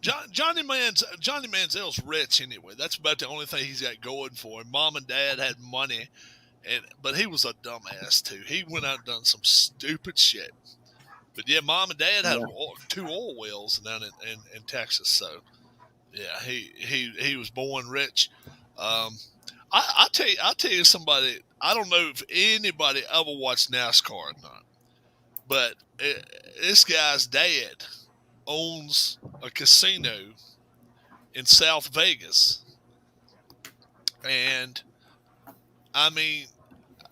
A: Johnny Manziel's rich anyway. That's about the only thing he's got going for him. Mom and Dad had money, but he was a dumbass too. He went out and done some stupid shit. But yeah, Mom and Dad had 2 oil wells down in Texas. So yeah, he was born rich. I'll tell you somebody. I don't know if anybody ever watched NASCAR or not, but this guy's dad owns a casino in South Vegas, and I mean,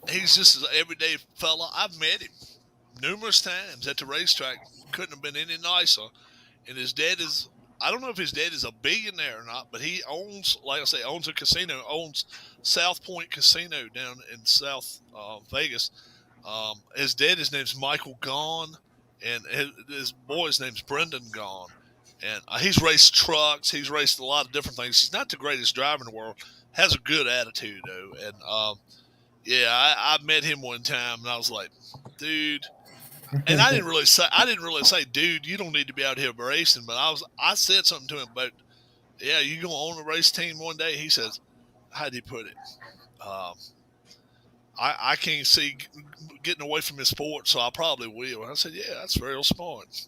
A: he's just an everyday fella. I've met him numerous times at the racetrack. Couldn't have been any nicer. And his dad is, I don't know if his dad is a billionaire or not, but he owns, like I say, owns a casino, owns South Point Casino down in South Vegas. His dad, his name's Michael Gaughan, and his boy's name's Brendan Gaughan. And he's raced trucks. He's raced a lot of different things. He's not the greatest driver in the world. Has a good attitude, though. And, yeah, I met him one time, and I was like, dude. And I didn't really say, dude, you don't need to be out here racing. But I said something to him about, yeah, you gonna own a race team one day? He says, how do you put it? I can't see getting away from his sport, so I probably will. And I said, yeah, that's very smart.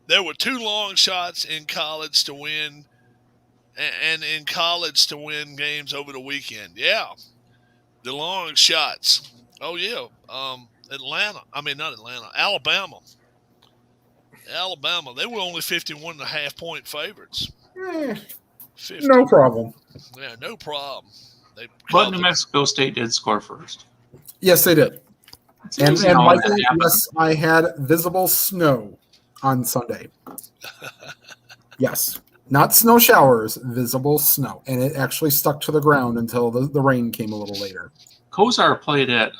A: There were 2 long shots in college to win, and in college to win games over the weekend. Yeah, the long shots. Oh yeah, Alabama. They were only 51.5 point favorites. 50.
B: No problem.
A: Yeah, no problem.
C: But New Mexico State did score first.
B: Yes, they did. And
C: You know,
B: Michael,
C: that happened.
B: yes, I had visible snow on Sunday. Yes. Not snow showers, visible snow. And it actually stuck to the ground until the rain came a little later.
C: Kozar played at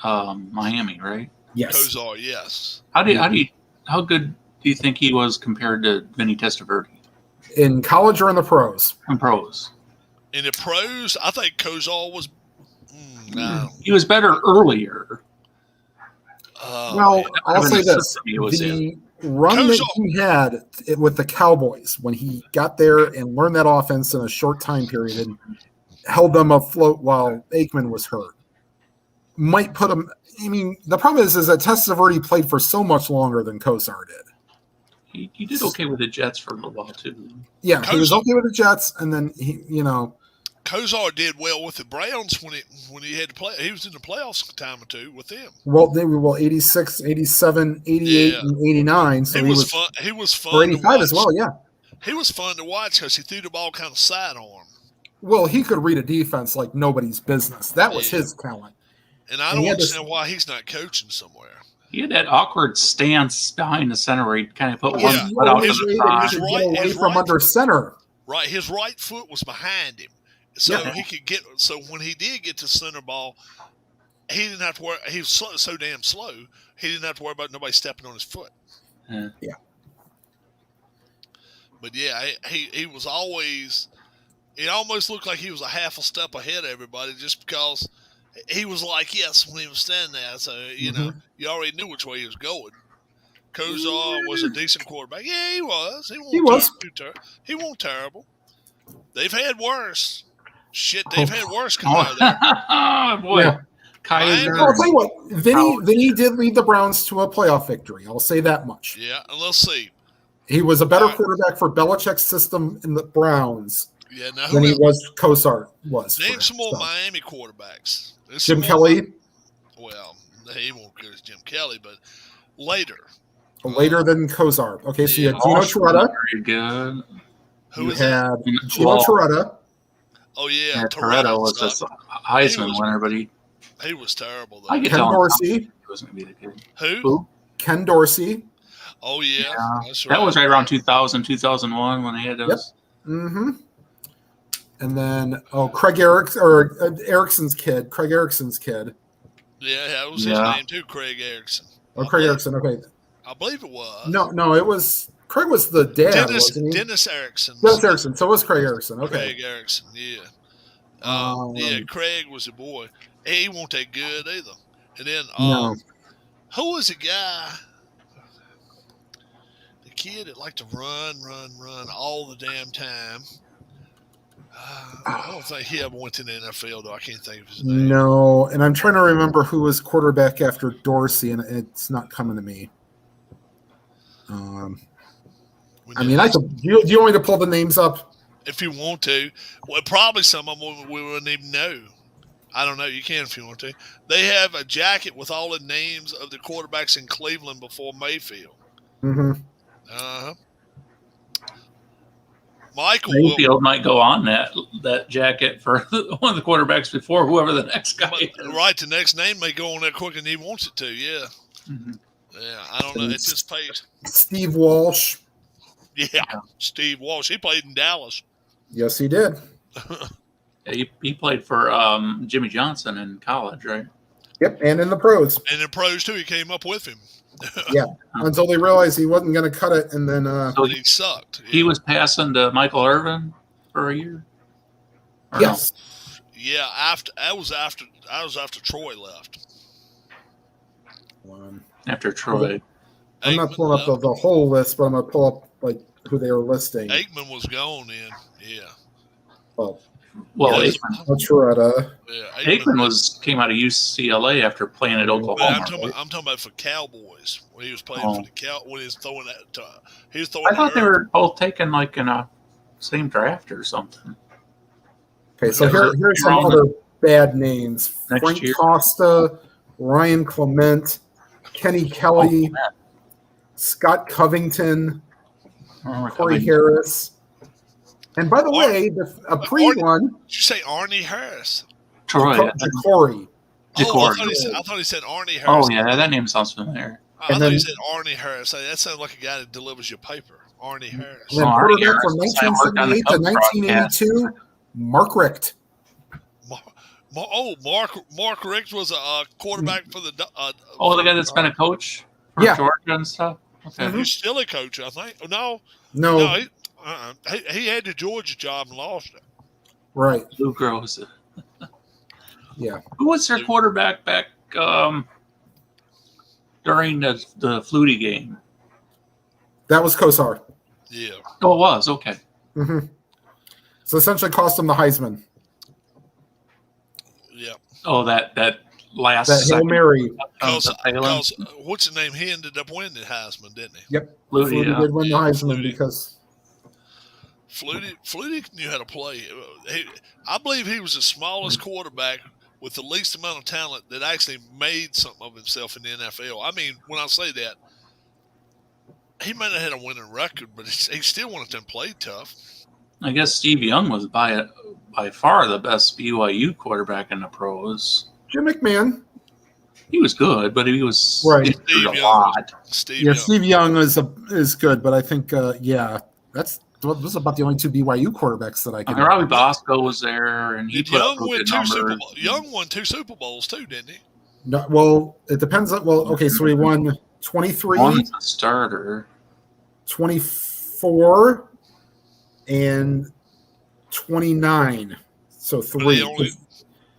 C: Miami, right?
B: Yes.
A: Kozar, yes.
C: How good do you think he was compared to Vinny Testaverde
B: In college or in the pros?
C: in pros?
A: In the pros, I think Kozar was. No.
C: He was better earlier.
B: Well, I'll say this.
C: He was
B: The run that he had with the Cowboys when he got there and learned that offense in a short time period and held them afloat while Aikman was hurt might put him. I mean, the problem is that Testaverde played for so much longer than Kozar did.
C: He did okay with the Jets for a little while too.
B: Yeah, he was okay with the Jets, and then
A: Kozar did well with the Browns when he had to play. He was in the playoffs a time or two with them.
B: Well, they were 86, 87, 88,
A: Yeah.
B: and 89. So
A: he was fun. He was fun.
B: for
A: to
B: 85
A: watch.
B: as well, yeah.
A: He was fun to watch because he threw the ball kind of sidearm.
B: Well, he could read a defense like nobody's business. That was
A: Yeah.
B: his talent.
A: And I
B: And
A: don't
B: he had
A: understand why he's not coaching somewhere.
C: He had that awkward stance behind the center where he kind of put
A: Yeah.
C: one foot out to
A: His-
C: the
B: He
C: side.
B: could
A: right-
B: get away
A: his
B: from
A: right-
B: under center.
A: Right, his right foot was behind him, so
B: Yeah.
A: he could get. So when he did get to center ball, he didn't have to worry. He was so damn slow. He didn't have to worry about nobody stepping on his foot.
C: Yeah.
A: But yeah, he was always. It almost looked like he was a half a step ahead of everybody, just because he was like yes when he was standing there. So you know, you already knew which way he was going. Kozar was a decent quarterback. Yeah, he was. He wasn't terrible. They've had worse. Shit, they've had worse come out of there.
C: Oh, boy.
B: Yeah.
C: Kaiser.
B: I'll tell you what, Vinny did lead the Browns to a playoff victory. I'll say that much.
A: Yeah, and let's see.
B: He was a better
A: All right.
B: quarterback for Belichick's system in the Browns
A: Yeah, now
B: than he
A: who
B: was Kozar was.
A: name
B: for
A: some more
B: so.
A: Miami quarterbacks. There's
B: Jim
A: some more
B: Kelly,
A: Well, he won't go as Jim Kelly, but later.
B: later than Kozar. Okay, so you had
C: Oh,
B: Gino Toretta.
C: Very good.
A: Who
B: You
A: is that?
B: had Gino Toretta.
A: Oh yeah,
C: Yeah, Toretto was
A: sucked.
C: a Heisman winner, but he
A: He was terrible
C: I
A: though.
C: could
B: Ken
C: tell him
B: Dorsey.
C: he wasn't going to be the kid.
A: Who?
B: Ken Dorsey.
A: Oh yeah,
C: Yeah.
A: that's right.
C: That was right around 2000, 2001 when they had those.
B: Mm-hmm. And then Craig Erickson's kid. Craig Erickson's kid.
A: Yeah, that was
C: Yeah.
A: his name too, Craig Erickson.
B: Oh, Craig Erickson. Okay.
A: I believe it was.
B: No, it was Craig was the dad, wasn't he?
A: Dennis Erickson.
B: Dennis Erickson. So it was Craig Erickson. Okay.
A: Craig Erickson, yeah. Yeah, Craig was a boy. He wasn't that good either. And then
B: No.
A: who was the guy? The kid that liked to run all the damn time. I don't think he ever went to the NFL, though. I can't think of his name.
B: No, and I'm trying to remember who was quarterback after Dorsey, and it's not coming to me. I mean, I could. Do you want me to pull the names up?
A: If you want to. Well, probably some of them we wouldn't even know. I don't know. You can if you want to. They have a jacket with all the names of the quarterbacks in Cleveland before Mayfield.
B: Mm-hmm.
A: Uh-huh. Michael
C: Mayfield might go on that jacket for one of the quarterbacks before whoever the next guy is.
A: Right, the next name may go on there quicker than he wants it to, yeah.
C: Mm-hmm.
A: Yeah, I don't know. It just pays.
B: Steve Walsh.
A: Yeah, Steve Walsh. He played in Dallas.
B: Yes, he did.
C: Yeah, he played for Jimmy Johnson in college, right?
B: Yep, and in the pros.
A: And in pros, too, he came up with him.
B: Yeah, until they realized he wasn't going to cut it, and then
C: So
A: he sucked.
C: He was passing to Michael Irvin for a year. Or
B: yes,
A: Yeah, I was after Troy left.
C: after Troy.
B: I'm not pulling up the whole list, but I'm going to pull up like who they were listing.
A: Aikman was gone then. Yeah.
B: Oh,
C: Well,
A: Yeah,
B: Toretta.
A: Yeah,
C: Aikman came out of UCLA after playing at Oklahoma.
A: I'm talking about for Cowboys when he was playing for the when he was throwing that. He was throwing.
C: I thought they were both taken like in a same draft or something.
B: Okay, so here's some other bad names:
C: Next
B: Frank
C: year.
B: Costa, Ryan Clement, Kenny Kelly, Scott Covington, Corey Harris. And by the way, a one.
A: Did you say Arnie Harris?
C: Troy.
B: Jacory.
A: Oh, I thought he said Arnie Harris.
C: Oh yeah, that name sounds familiar.
A: I thought he said Arnie Harris. That sounds like a guy that delivers your paper. Arnie Harris.
B: And then quarterback from 1978 to 1982, Mark Richt.
A: Mark Richt was a quarterback for the.
C: The guy that's been a coach for Georgia and stuff. Okay.
A: He's still a coach, I think. No. He had the Georgia job and lost it.
B: Right.
C: Lou Gross.
B: Yeah.
C: Who was their quarterback back during the Flutie game?
B: That was Kosar.
A: Yeah.
C: Oh, it was. Okay.
B: Mm-hmm. So essentially cost him the Heisman.
A: Yeah.
C: Oh, that last
B: that Hail Mary.
A: Because what's his name? He ended up winning the Heisman, didn't he?
B: Yep. Flutie did win the Heisman because
A: Flutie knew how to play. I believe he was the smallest quarterback with the least amount of talent that actually made something of himself in the NFL. I mean, when I say that, he might have had a winning record, but he still went up there and played tough.
C: I guess Steve Young was by far the best BYU quarterback in the pros.
B: Jim McMahon.
C: He was good, but he was
B: right.
C: A lot.
B: Steve Young is good, but I think those are about the only two BYU quarterbacks that I can.
C: Robbie Bosco was there, and
A: Young won two Super Bowls too, didn't he?
B: No, well, it depends on. Well, okay, so he won 23.
C: One's a starter.
B: 24 and 29. So three.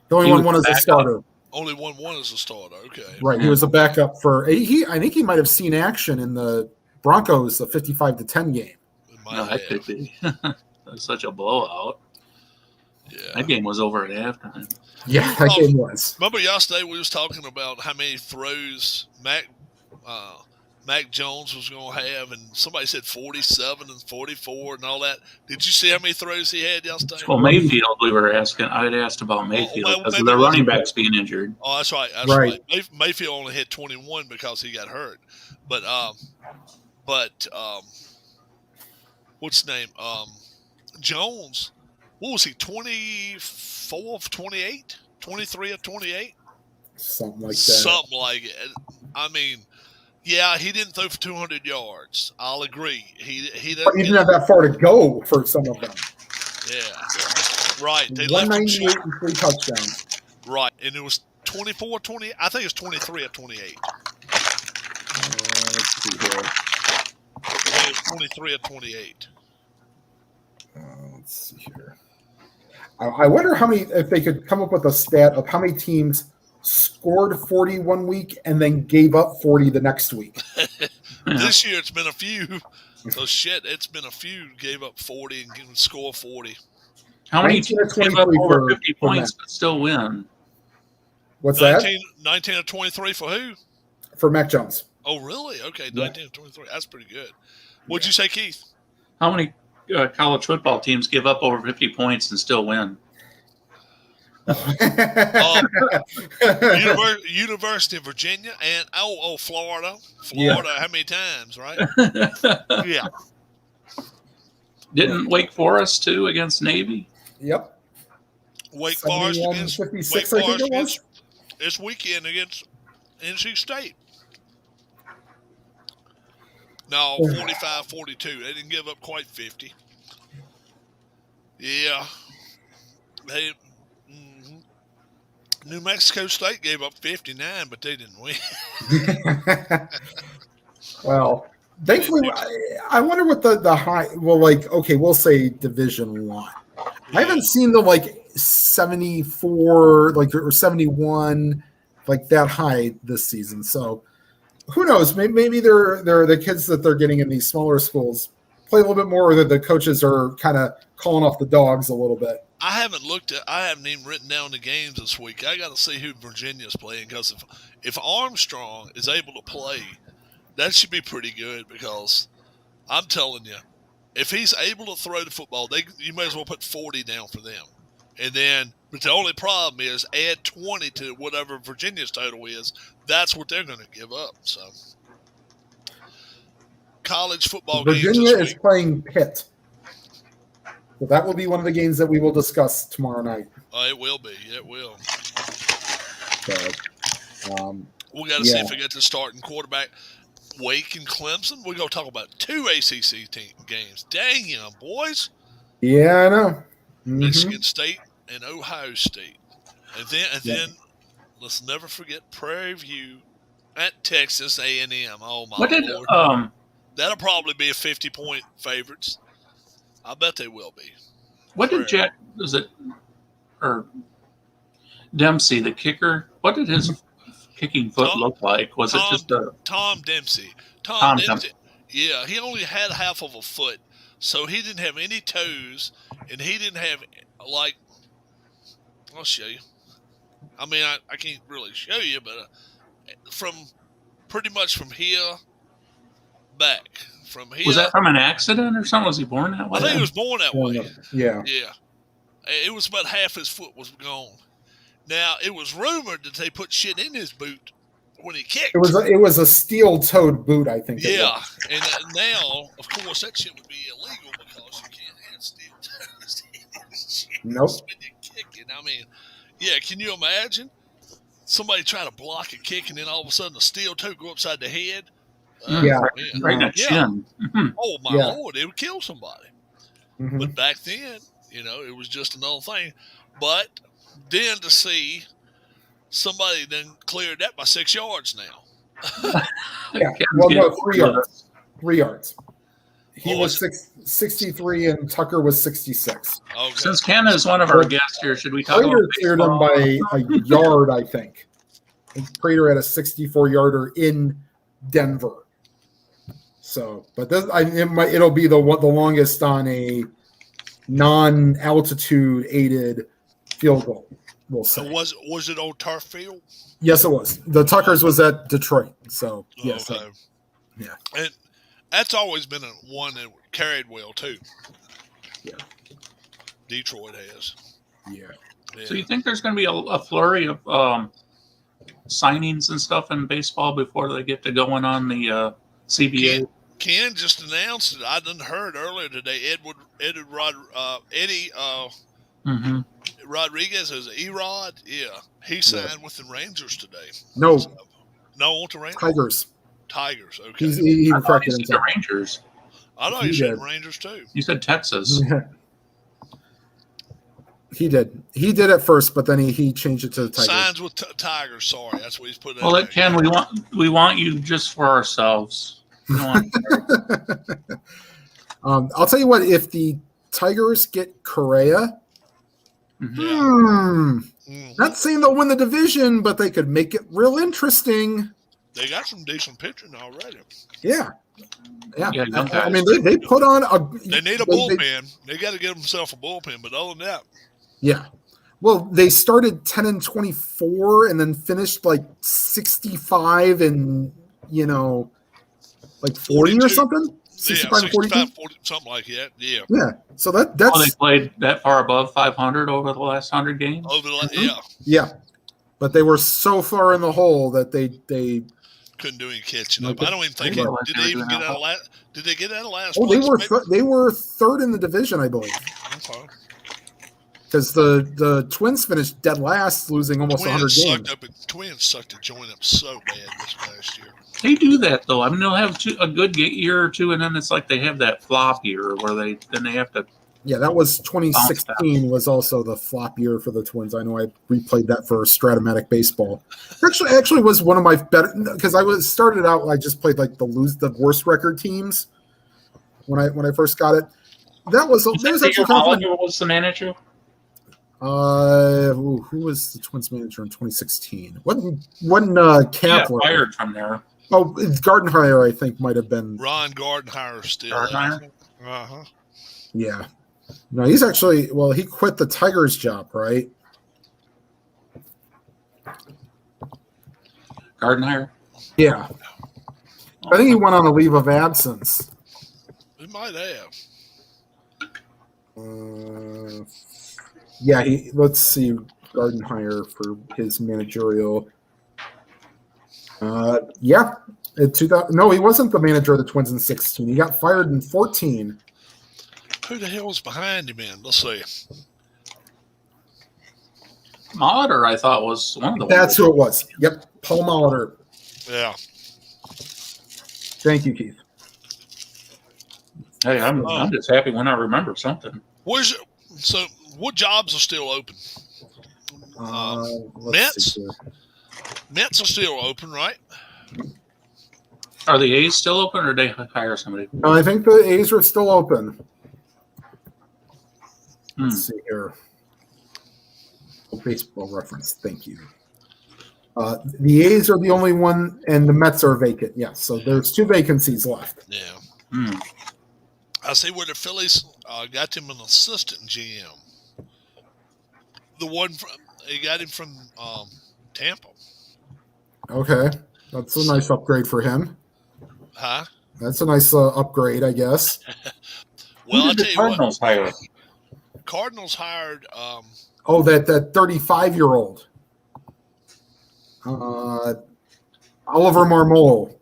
B: The only one as a starter.
A: Only won one as a starter. Okay.
B: Right. He was a backup for. I think he might have seen action in the Broncos, the 55-10 game.
C: No, that could be. That was such a blowout.
A: Yeah.
C: That game was over at halftime.
B: Yeah, that game was.
A: Remember yesterday we was talking about how many throws Mac Jones was going to have, and somebody said 47 and 44 and all that. Did you see how many throws he had yesterday?
C: Well, Mayfield, we were asking. I had asked about Mayfield because of the running backs being injured.
A: Oh, that's right. That's right. Mayfield only had 21 because he got hurt. But what's his name? Jones, what was he, 24 of 28? 23 of 28?
B: something like that.
A: Something like it. I mean, yeah, he didn't throw for 200 yards. I'll agree. He
B: But
A: doesn't
B: he didn't have that far to go for some of them.
A: Yeah, right. They left him
B: 198
A: short.
B: and 3 touchdowns.
A: Right, and it was 24-20. I think it was 23 or 28.
B: Let's see here.
A: I think it was 23 or 28.
B: Let's see here. I wonder if they could come up with a stat of how many teams scored 40 one week and then gave up 40 the next week.
A: This year it's been a few. So shit, it's been a few gave up 40 and can score 40.
C: How many
B: 19 or
C: teams give up
B: 23
C: over
B: for
C: 50 points but still win?
B: What's
A: 19 or 23 for who?
B: that? For Mac Jones.
A: Oh, really? Okay,
B: Yeah.
A: 19 or 23. That's pretty good. What'd you say, Keith?
C: How many college football teams give up over 50 points and still win?
A: University of Virginia and Florida.
B: Yeah.
A: Florida, how many times, right? Yeah.
C: Didn't Wake Forest too against Navy?
B: Yep.
A: Wake Forest
B: 71,
A: against
B: 56,
A: Wake
B: I think
A: Forest
B: it was.
A: against this weekend against NC State. No, 45-42. They didn't give up quite 50. Yeah. They New Mexico State gave up 59, but they didn't win.
B: Well, thankfully, I wonder what the high. Well, like, okay, we'll say Division One. I haven't seen the like 74, like or 71, like that high this season. So who knows? Maybe they're the kids that they're getting in these smaller schools play a little bit more, or that the coaches are kind of calling off the dogs a little bit.
A: I haven't even written down the games this week. I got to see who Virginia's playing, because if Armstrong is able to play, that should be pretty good, because I'm telling you, if he's able to throw the football, you may as well put 40 down for them. And then, but the only problem is add 20 to whatever Virginia's total is. That's what they're going to give up. So, college football
B: Virginia
A: games this
B: is
A: week.
B: playing Pitt. So that will be one of the games that we will discuss tomorrow night.
A: Oh, it will be. It will.
B: So,
A: We got to see if we get the starting quarterback. Wake and Clemson. We're going to talk about 2 ACC games. Dang, boys.
B: yeah, I know. Mm-hmm.
A: Michigan State and Ohio State. And then let's never forget Prairie View at Texas A&M. Oh, my Lord. That'll probably be a 50-point favorites. I bet they will be.
C: What did Dempsey, the kicker, what did his kicking foot look like? Was it just
A: Tom Dempsey? Tom Dempsey. Yeah, he only had half of a foot, so he didn't have any toes, and he didn't have, like, I'll show you. I mean, I can't really show you, but pretty much from here back. From here.
C: Was that from an accident or something? Was he born that way?
A: I think he was born that way.
B: Yeah.
A: Yeah. It was about half his foot was gone. Now, it was rumored that they put shit in his boot when he kicked.
B: It was a steel-toed boot, I think.
A: Yeah. And now, of course, that shit would be illegal, because you can't have steel toes in shit.
B: Nope.
A: When you're kicking. I mean, yeah, can you imagine somebody trying to block a kick and then all of a sudden a steel toe go upside the head?
B: Yeah.
C: Right in the chin. Mm-hmm.
A: Oh, my Lord, it would kill somebody.
B: Mm-hmm.
A: But back then, it was just another thing. But then to see somebody then cleared that by 6 yards now.
B: Yeah. Well, no, 3 yards. 3 yards. He was 63 and Tucker was 66.
A: Okay.
C: Since Ken is one of our guests here, should we talk
B: Prater
C: about
B: cleared him by a yard, I think. And Prater had a 64-yarder in Denver. So, but it'll be the longest on a non-altitude aided field goal. We'll say.
A: Was it on turf field?
B: Yes, it was. The Tuckers was at Detroit. So yes,
A: Okay.
B: Yeah.
A: And that's always been one that carried well too.
B: Yeah.
A: Detroit has.
B: Yeah.
C: So you think there's going to be a flurry of signings and stuff in baseball before they get to going on the CBA?
A: Ken just announced it. I didn't heard earlier today. Eddie Rodriguez is Erod. Yeah, he signed with the Rangers today.
B: No,
A: No, with the Rangers.
B: Tigers.
A: Tigers. Okay.
B: He
C: I thought
B: corrected
C: you said
B: himself.
C: the Rangers.
A: I know
B: he
A: you said
B: did.
A: Rangers too.
C: You said Texas.
B: He did. He did at first, but then he changed it to the Tigers.
A: Signs with Tigers. Sorry, that's what he's put.
C: Well, Ken, we want you just for ourselves. We don't want
B: I'll tell you what. If the Tigers get Correa, not saying they'll win the division, but they could make it real interesting.
A: They got some decent pitching already.
B: Yeah.
C: Yeah,
B: I mean, they put on a.
A: They need a bullpen. They got to give themselves a bullpen, but other than that,
B: yeah. Well, they started 10-24 and then finished like 65 and like 40 or something. 65 and 42?
A: 40, something like that. Yeah.
B: Yeah. So that's
C: they played that far above 500 over the last 100 games.
B: Yeah. But they were so far in the hole that they
A: couldn't do any catching up. I don't even think did they even get out of last. Did they get out of last?
B: Oh,
A: place,
B: they were third in the division, I believe.
A: Okay.
B: Because the Twins finished dead last, losing almost 100 games.
A: Twins sucked the joint up so bad this past year.
C: They do that though. I mean, they'll have a good year or two, and then it's like they have that flop year where they have to.
B: Yeah, that was 2016 was also the flop year for the Twins. I know I replayed that for Stratomatic Baseball. Actually was one of my better because started out. I just played like the worst record teams when I first got it. That was actually
C: Oliver was the manager.
B: Who was the Twins manager in 2016? Wasn't Kapler
C: fired from there?
B: Oh, Gardenhire, I think, might have been
A: Ron Gardenhire still.
C: Gardenhire?
B: Yeah. No, he's actually he quit the Tigers job, right?
C: Gardenhire?
B: Yeah. I think he went on a leave of absence.
A: He might have.
B: Yeah, let's see Gardenhire for his managerial. Yeah. In 2000, no, he wasn't the manager of the Twins in 16. He got fired in 14.
A: Who the hell was behind him in? Let's see.
C: Molitor, I thought, was one of the
B: That's who it was. Yep, Paul Molitor.
A: Yeah.
B: Thank you, Keith.
C: Hey, I'm just happy when I remember something.
A: So what jobs are still open? Mets? Mets are still open, right?
C: Are the A's still open, or did they hire somebody?
B: No, I think the A's are still open. Let's see here. Baseball reference. Thank you. The A's are the only one, and the Mets are vacant. Yes, so there's 2 vacancies left.
A: Yeah. I see where the Phillies got him an assistant GM. The one they got him from Tampa.
B: Okay, that's a nice upgrade for him.
A: Huh?
B: That's a nice upgrade, I guess.
A: Well,
C: Who did the Cardinals hire?
A: Cardinals hired.
B: That 35-year-old. Oliver Marmol.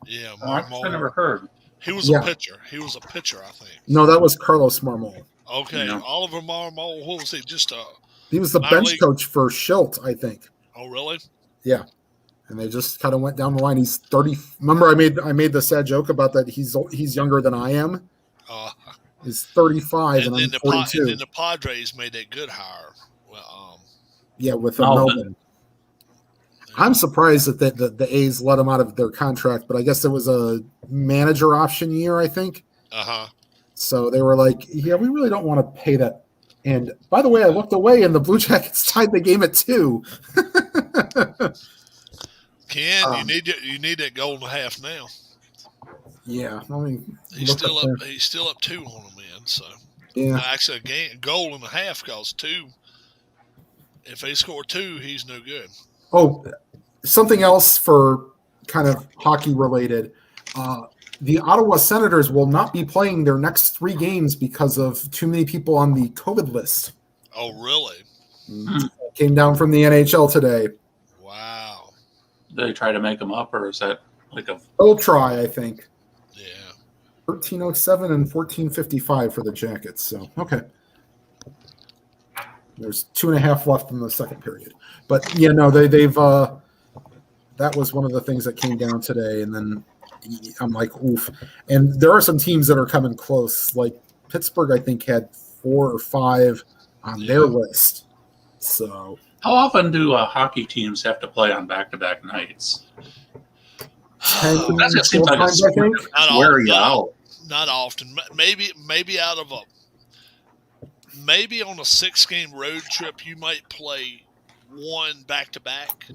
A: Yeah,
C: Marmol. I never heard.
A: He was a pitcher. He was a pitcher, I think.
B: No, that was Carlos Marmol.
A: Okay, yeah. Oliver Marmol. What was he?
B: He was the bench coach for Schilt, I think.
A: Oh, really?
B: Yeah. And they just kind of went down the line. He's 30. Remember, I made the sad joke about that. He's younger than I am. He's 35, and I'm 42.
A: And then the Padres made that good hire.
B: With Melvin. I'm surprised that the A's let him out of their contract, but I guess there was a manager option year, I think. So they were like, yeah, we really don't want to pay that. And by the way, I looked away, and the Blue Jackets tied the game at 2.
A: Ken, you need that goal and a half now.
B: Yeah, I mean,
A: he's still up. He's still up 2 on them, man. So
B: yeah,
A: actually, a goal and a half because 2. If they score 2, he's no good.
B: Oh, something else for kind of hockey related. The Ottawa Senators will not be playing their next 3 games because of too many people on the COVID list.
A: Oh, really?
B: Came down from the NHL today.
A: Wow.
C: Did they try to make them up, or is that like a?
B: They'll try, I think.
A: Yeah.
B: 1307 and 1455 for the Jackets. So okay. There's 2.5 left in the second period. But yeah, no, they've that was one of the things that came down today. And then I'm like, oof. And there are some teams that are coming close. Like Pittsburgh, I think, had 4 or 5 on their list. So
C: how often do hockey teams have to play on back-to-back nights?
B: 10
C: That just seems like a
B: times, I think.
C: wear you out.
A: Not often. Maybe out of maybe on a 6-game road trip you might play one back to back.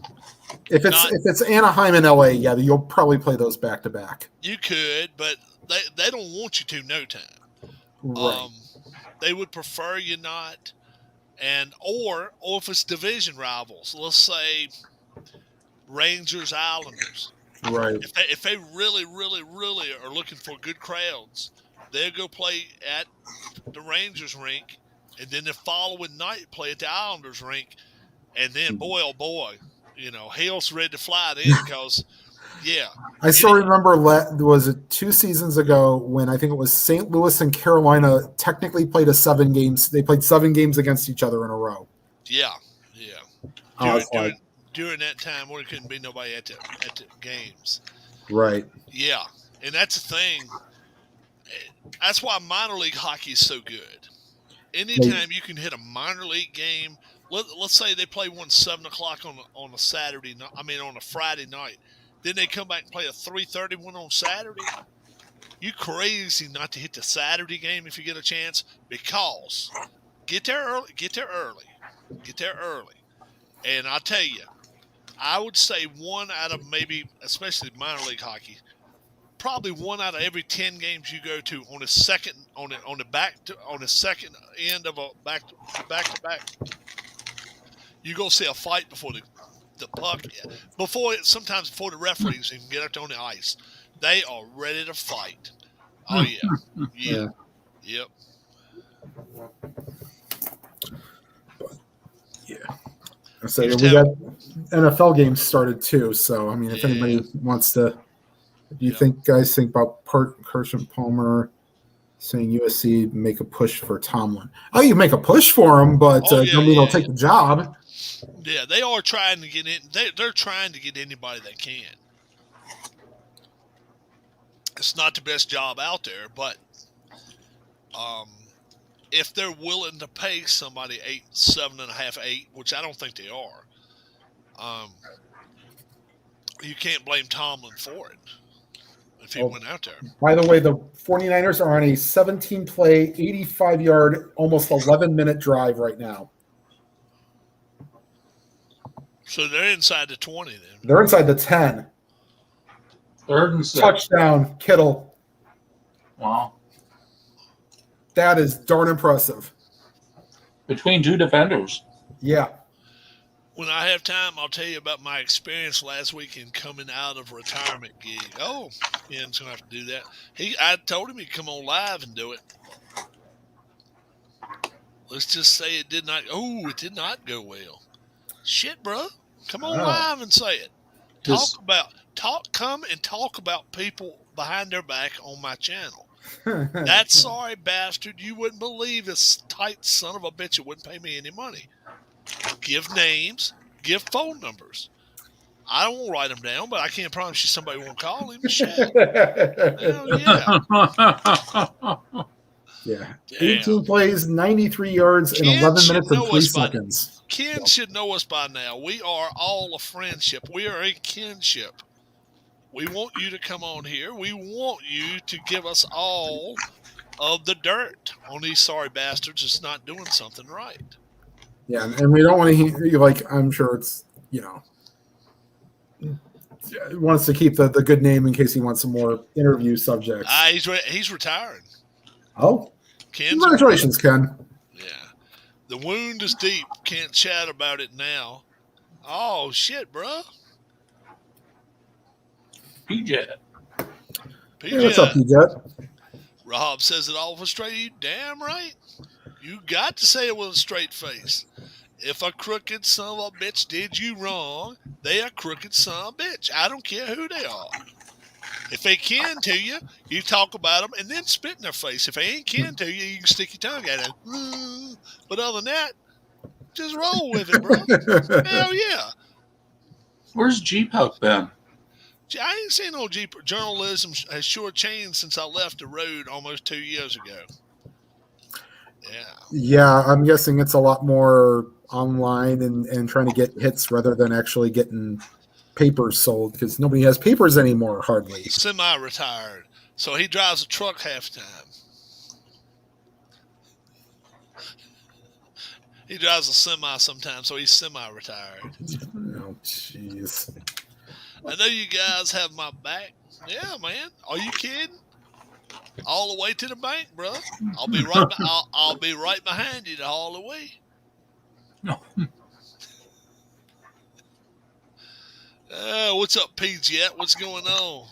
B: If it's Anaheim and LA, yeah, you'll probably play those back to back.
A: You could, but they don't want you to no time.
B: Right.
A: They would prefer you not. And or if it's division rivals, let's say Rangers Islanders.
B: Right.
A: If they really, really, really are looking for good crowds, they'll go play at the Rangers rink, and then the following night play at the Islanders rink, and then boy oh boy, hell's ready to fly then because
B: I still remember. Was it 2 seasons ago when I think it was St. Louis and Carolina technically played 7 games? They played 7 games against each other in a row.
A: Yeah. During that time, there couldn't be nobody at the games.
B: Right.
A: Yeah, and that's the thing. That's why minor league hockey is so good. Anytime you can hit a minor league game, let's say they play one 7:00 on a Saturday. On a Friday night. Then they come back and play a 3:30 one on Saturday. You crazy not to hit the Saturday game if you get a chance, because get there early. And I'll tell you, I would say one out of maybe, especially minor league hockey, probably one out of every 10 games you go to on the second end of a back to back, you go see a fight before the puck, sometimes before the referees even get out on the ice. They are ready to fight. Oh yeah. Yep.
B: Yeah. So we got NFL games started too. So if anybody wants to, do you guys think about Carson Palmer saying USC make a push for Tomlin? Oh, you make a push for him, but don't mean he'll take the job.
A: Yeah, they are trying to get in. They're trying to get anybody they can. It's not the best job out there, but if they're willing to pay somebody 7.5, 8, which I don't think they are, you can't blame Tomlin for it if he went out there.
B: By the way, the 49ers are on a 17-play, 85-yard, almost 11-minute drive right now.
A: So they're inside the 20 then.
B: They're inside the 10.
C: 3rd and 6.
B: Touchdown, Kittle.
C: Wow.
B: That is darn impressive.
C: Between 2 defenders.
B: Yeah.
A: When I have time, I'll tell you about my experience last weekend coming out of a retirement gig. Oh, Ian's going to have to do that. I told him he'd come on live and do it. Let's just say it did not go well. Shit, bro. Come on live and say it. Come and talk about people behind their back on my channel. That sorry bastard, you wouldn't believe this tight son of a bitch that wouldn't pay me any money. Give names, give phone numbers. I don't want to write them down, but I can't promise you somebody won't call him. Shit. Hell yeah.
B: Yeah.
A: Damn.
B: 18 plays, 93 yards, and 11 minutes and 3 seconds.
A: Ken should know us by now. We are all a friendship. We are a kinship. We want you to come on here. We want you to give us all of the dirt on these sorry bastards that's not doing something right.
B: Yeah, and we don't want to hear you, I'm sure it's, wants to keep the good name in case he wants some more interview subjects.
A: He's retiring.
B: Oh,
A: Ken's
B: congratulations, Ken.
A: Yeah. The wound is deep. Can't chat about it now. Oh, shit, bro.
C: PJ.
B: Hey, what's up, PJ?
A: Rob says it all with a straight. You damn right. You got to say it with a straight face. If a crooked son of a bitch did you wrong, they a crooked son of a bitch. I don't care who they are. If they can to you, you talk about them and then spit in their face. If they ain't can to you, you can stick your tongue at them. But other than that, Just roll with it, bro. Hell yeah.
C: Where's Jeep Huck been?
A: I ain't seen no Jeep. Journalism has sure changed since I left the road almost 2 years ago. Yeah.
B: Yeah, I'm guessing it's a lot more online and trying to get hits rather than actually getting papers sold because nobody has papers anymore, hardly.
A: Semi-retired. So he drives a truck half the time. He drives a semi sometimes, so he's semi-retired.
B: Oh, jeez.
A: I know you guys have my back. Yeah, man. Are you kidding? All the way to the bank, bro. I'll be right. I'll be right behind you all the way.
C: No.
A: What's up, P-Jet? What's going on?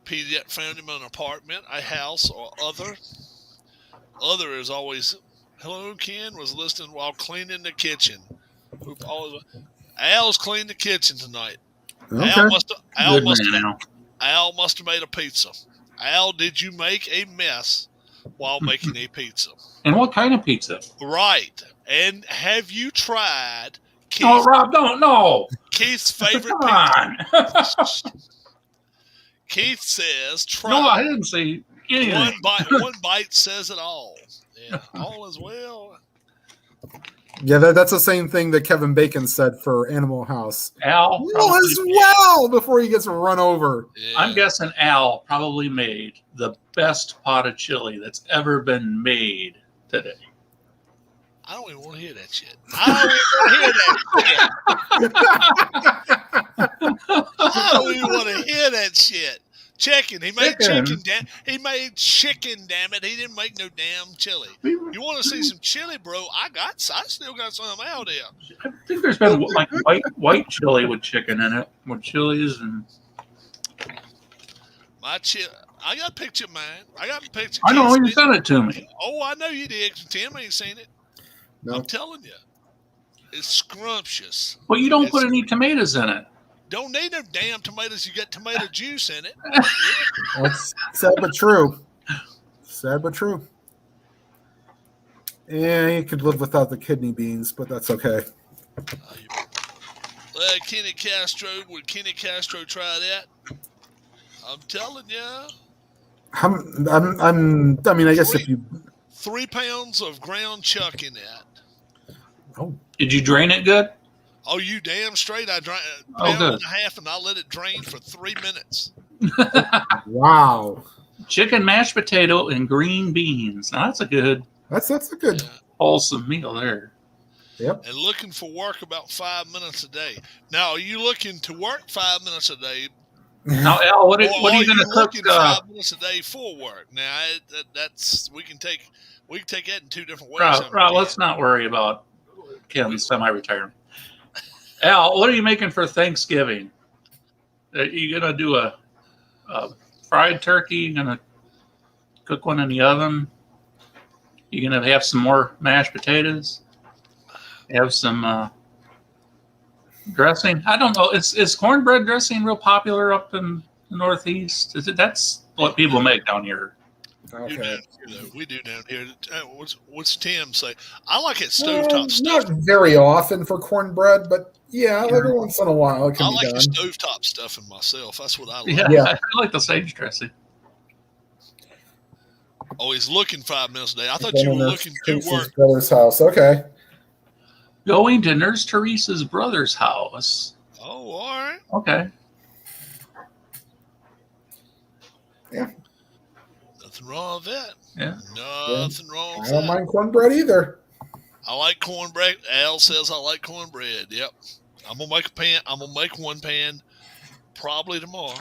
A: P-Jet found him an apartment, a house, or other. Other is always, hello, Ken, was listening while cleaning the kitchen. Al's cleaned the kitchen tonight.
B: Okay.
A: Al must have made a pizza. Al, did you make a mess while making a pizza?
C: And what kind of pizza?
A: Right. And have you tried Keith's,
C: Oh, Rob, don't know.
A: Keith's favorite
C: Come
A: pizza?
C: on.
A: Keith says, try.
C: No, I didn't say anything.
A: One bite says it all. Yeah, all is well.
B: Yeah, that's the same thing that Kevin Bacon said for Animal House.
C: Al,
B: All is well before he gets run over.
A: Yeah.
C: I'm guessing Al probably made the best pot of chili that's ever been made today.
A: I don't even want to hear that shit. I don't even want to hear that shit. Chicken. He made chicken. He made chicken. Damn it. He didn't make no damn chili. You want to see some chili, bro? I still got some out there.
C: I think there's been like white chili with chicken in it, with chilies and.
A: My chili. I got a picture of mine. I got a picture.
C: I know you sent it to me.
A: Oh, I know you did. Tim ain't seen it.
B: No.
A: I'm telling you, it's scrumptious.
C: But you don't put any tomatoes in it.
A: Don't need no damn tomatoes. You got tomato juice in it.
B: That's sad but true. Sad but true. Yeah, you could live without the kidney beans, but that's okay.
A: Kenny Castro, would Kenny Castro try that? I'm telling you.
B: I mean, I guess if you
A: 3 pounds of ground chuck in that.
B: Oh,
C: Did you drain it good?
A: Oh, you damn straight. I drank a
C: Oh,
A: pound
C: good.
A: and a half, and I let it drain for 3 minutes.
B: wow.
C: Chicken, mashed potato, and green beans. Now that's a good,
B: That's a good.
A: Yeah.
C: wholesome meal there.
B: Yep.
A: And looking for work about 5 minutes a day. Now, are you looking to work 5 minutes a day?
C: Now, Al, what are you going to cook?
A: Looking 5 minutes a day for work? Now, that's we can take that in 2 different ways.
C: Rob, let's not worry about Ken's semi-retirement. Al, what are you making for Thanksgiving? Are you going to do a fried turkey? You going to cook one in the oven? You going to have some more mashed potatoes? Have some dressing? I don't know. Is cornbread dressing real popular up in the Northeast? That's what people make down here.
A: We do
B: Okay.
A: down here, though. We do down here. What's Tim say? I like it stovetop
B: Not
A: stuff.
B: very often for cornbred, but yeah, every once in a while it can
A: I
B: be
A: like
B: done.
A: the stovetop stuffing myself. That's what I like.
C: Yeah,
B: Yeah.
C: I like the sage dressing.
A: Oh, he's looking 5 minutes a day. I thought you were looking to
B: Teresa's
A: work.
B: brother's house. Okay.
C: Going to Nurse Teresa's brother's house.
A: Oh, all right.
C: Okay.
A: Nothing wrong with that.
C: Yeah.
A: Nothing wrong
B: I
A: with
B: don't
A: that.
B: mind cornbread either.
A: I like cornbread. Al says I like cornbread. Yep. I'm gonna make a pan. I'm gonna make one pan probably tomorrow,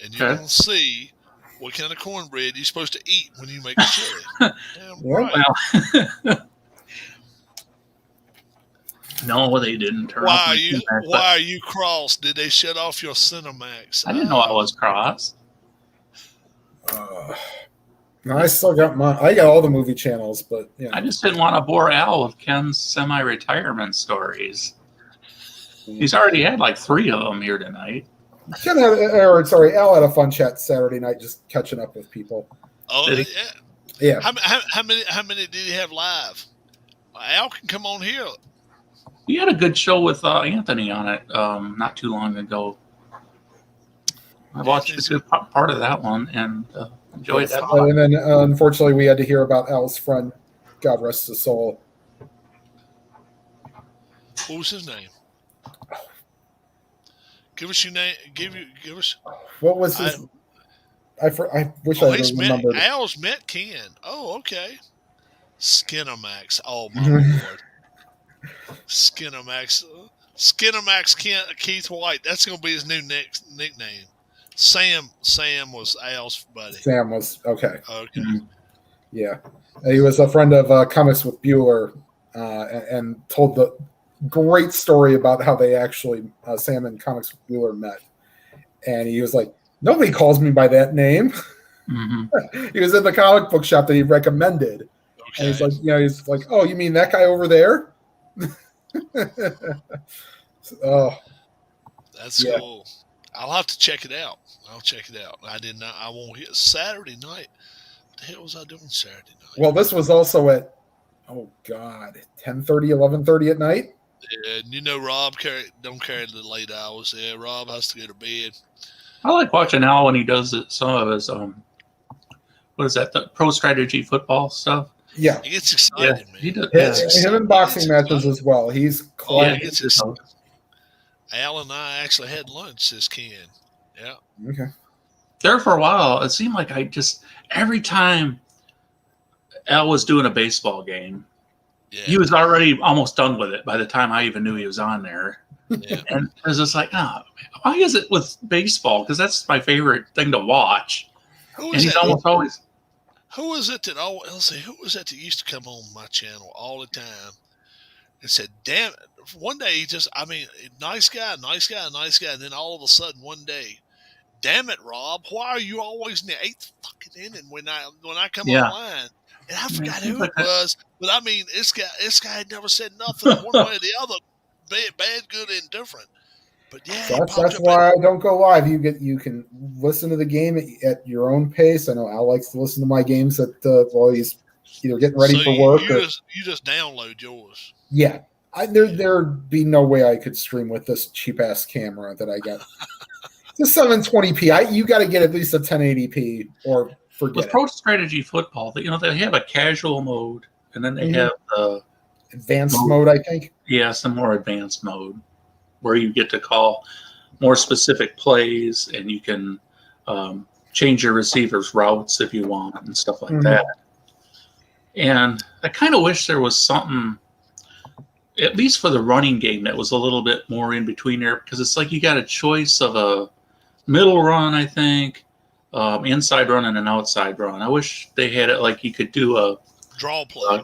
A: and you're
C: Okay.
A: gonna see what kind of cornbread you're supposed to eat when you make the chili. Damn
B: Yeah.
A: right.
C: Well, no, they didn't turn off my Cinemax, but
A: Why are you cross? Did they shut off your Cinemax?
C: I didn't know I was cross.
B: No, I still got I got all the movie channels, but yeah.
C: I just didn't want to bore Al with Ken's semi-retirement stories. He's already had like 3 of them here tonight.
B: Al had a fun chat Saturday night, just catching up with people.
A: Oh
C: Did
A: yeah.
B: Yeah.
A: How many did he have live? Al can come on here.
C: We had a good show with Anthony on it not too long ago. I watched a good part of that one and enjoyed that.
B: And then, unfortunately, we had to hear about Al's friend. God rest his soul.
A: What was his name? Give us your name. Give us.
B: What was his? I wish I remembered.
A: Al's met Ken. Oh, okay. Skinamax. Oh my lord. Skinamax. Keith White. That's gonna be his new nickname. Sam was Al's buddy.
B: Sam was okay.
A: Okay.
B: Yeah, he was a friend of Comics with Bueller, and told the great story about how they actually Sam and Comics with Bueller met, and he was like, "Nobody calls me by that name."
C: Mm-hmm.
B: He was in the comic book shop that he recommended, and he's like, he's like, "Oh, you mean that guy over there?" Oh,
A: that's cool. I'll have to check it out. I'll check it out. I did not. I won't hear Saturday night. What the hell was I doing Saturday night?
B: Well, this was also at 10:30, 11:30 at night.
A: Yeah, and you know Rob don't carry the late hours. Yeah, Rob has to go to bed.
C: I like watching Al when he does some of his what is that? The pro strategy football stuff.
B: Yeah,
A: he gets excited, man.
C: He does.
B: Him in boxing matches as well. He's
A: Al and I actually had lunch this Ken. Yeah.
B: Okay.
C: There for a while, it seemed like every time Al was doing a baseball game, he was already almost done with it by the time I even knew he was on there.
A: Yeah.
C: And I was just like, why is it with baseball? Because that's my favorite thing to watch. Who is it that used to come on my channel all the time and said, damn it. One day he just, nice guy. And then all of a sudden one day, damn it, Rob, why are you always in the 8th fucking inning when I come online? And I forgot who it was, but this guy had never said nothing one way or the other, bad, good, indifferent. But
B: that's why I don't go live. You can listen to the game at your own pace. I know Al likes to listen to my games while he's either getting ready for work.
A: You just download yours.
B: Yeah. There'd be no way I could stream with this cheap ass camera that I got. It's a 720p. You got to get at least a 1080p or forget
C: with Pro Strategy Football, they have a casual mode, and then they have the
B: advanced mode, I think.
C: Yeah, some more advanced mode where you get to call more specific plays, and you can change your receiver's routes if you want and stuff like that. And I kind of wish there was something, at least for the running game, that was a little bit more in between there, because it's like you got a choice of a middle run, I think, inside run and an outside run. I wish they had it like you could do a
A: draw play,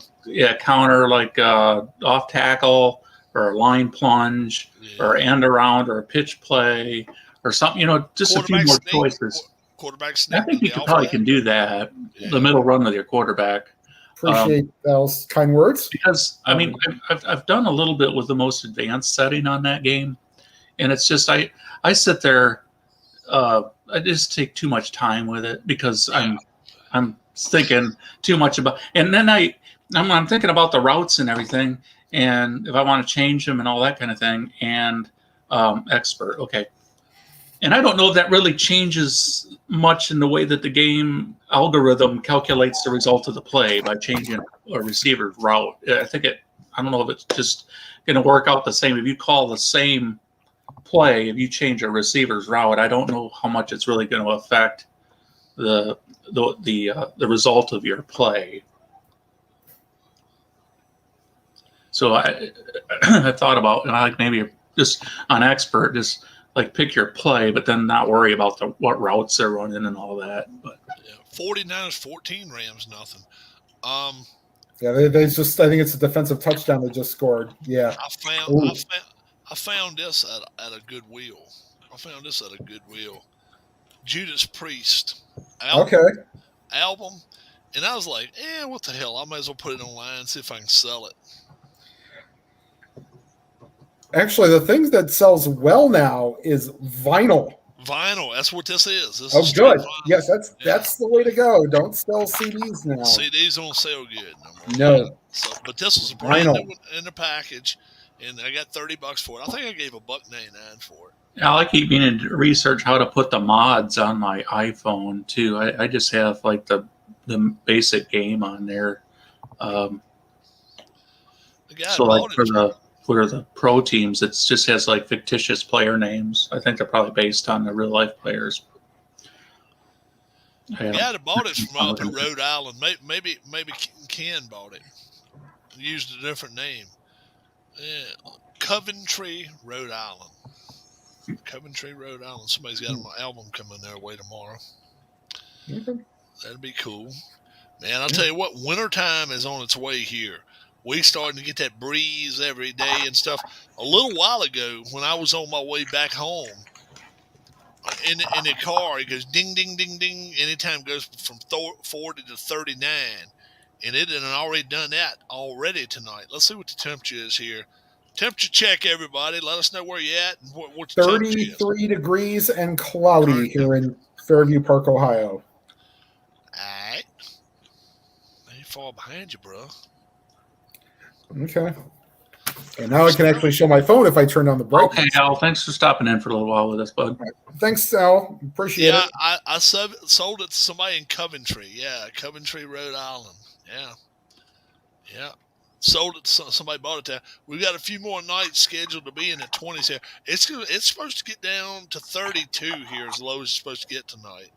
C: counter, like off tackle or a line plunge or end around or a pitch play or something. Just a few more choices.
A: Quarterback sneak.
C: I think you probably can do that. The middle run with your quarterback.
B: Appreciate those kind words.
C: Because I've done a little bit with the most advanced setting on that game, and it's just I sit there. I just take too much time with it because I'm thinking too much about, and then I'm thinking about the routes and everything, and if I want to change them and all that kind of thing, and expert, okay. And I don't know if that really changes much in the way that the game algorithm calculates the result of the play by changing a receiver's route. I don't know if it's just going to work out the same. If you call the same play, if you change a receiver's route, I don't know how much it's really going to affect the result of your play. So I thought about, maybe just on expert, just like pick your play, but then not worry about what routes they're running and all that. But
A: 49ers 14, Rams nothing.
B: They just, I think it's a defensive touchdown they just scored. Yeah.
A: I found this at a Goodwill. Judas Priest album. And I was like, what the hell? I might as well put it online and see if I can sell it.
B: Actually, the thing that sells well now is vinyl.
A: Vinyl. That's what this is. This
B: Oh,
A: is straight
B: good.
A: vinyl.
B: Yes,
A: Yeah.
B: that's the way to go. Don't sell CDs now.
A: CDs don't sell good no more.
B: No.
A: So, but this was a brand
B: Vinyl.
A: new one in the package, and I got $30 for it. I think I gave $1.99 for it.
C: Now, I keep meaning to research how to put the mods on my iPhone too. I just have like the basic game on there.
A: The guy
C: So like
A: bought it.
C: for the pro teams, it just has like fictitious player names. I think they're probably based on the real life players.
A: The guy that bought it from up in Rhode Island. Maybe Ken bought it. Used a different name. Yeah. Coventry, Rhode Island. Coventry, Rhode Island. Somebody's got an album coming their way tomorrow.
B: Okay.
A: That'd be cool. Man, I'll tell you what, wintertime is on its way here. We starting to get that breeze every day and stuff. A little while ago, when I was on my way back home, in the car, it goes ding, ding, ding, ding. Anytime it goes from 40 to 39. And it had already done that already tonight. Let's see what the temperature is here. Temperature check, everybody. Let us know where you're at and what the temperature is.
B: 33 degrees and cloudy here in Fairview Park, Ohio.
A: All right. I ain't far behind you, bro.
B: Okay. And now I can actually show my phone if I turn on the brightness.
C: Okay, Al, thanks for stopping in for a little while with us, bud.
B: Thanks, Al. Appreciate
A: Yeah,
B: it.
A: I sold it to somebody in Coventry. Yeah, Coventry, Rhode Island. Yeah. Sold it. Somebody bought it there. We've got a few more nights scheduled to be in the 20s here. It's supposed to get down to 32 here, as low as it's supposed to get tonight.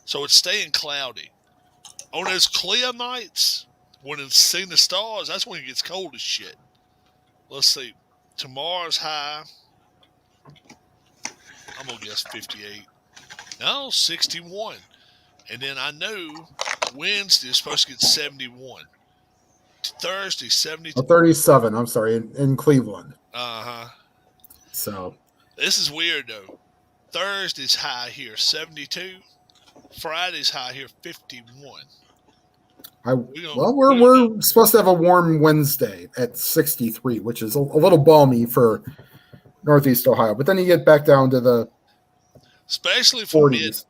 A: So it's staying cloudy. On those clear nights, when it's seeing the stars, that's when it gets cold as shit. Let's see. Tomorrow's high. I'm gonna guess 58. No, 61. And then I know Wednesday is supposed to get 71. Thursday, 72.
B: 37, I'm sorry, in Cleveland.
A: Uh-huh.
B: So
A: This is weird, though. Thursday's high here, 72. Friday's high here, 51.
B: we're supposed to have a warm Wednesday at 63, which is a little balmy for Northeast Ohio. But then you get back down to the
A: especially for
B: 40s.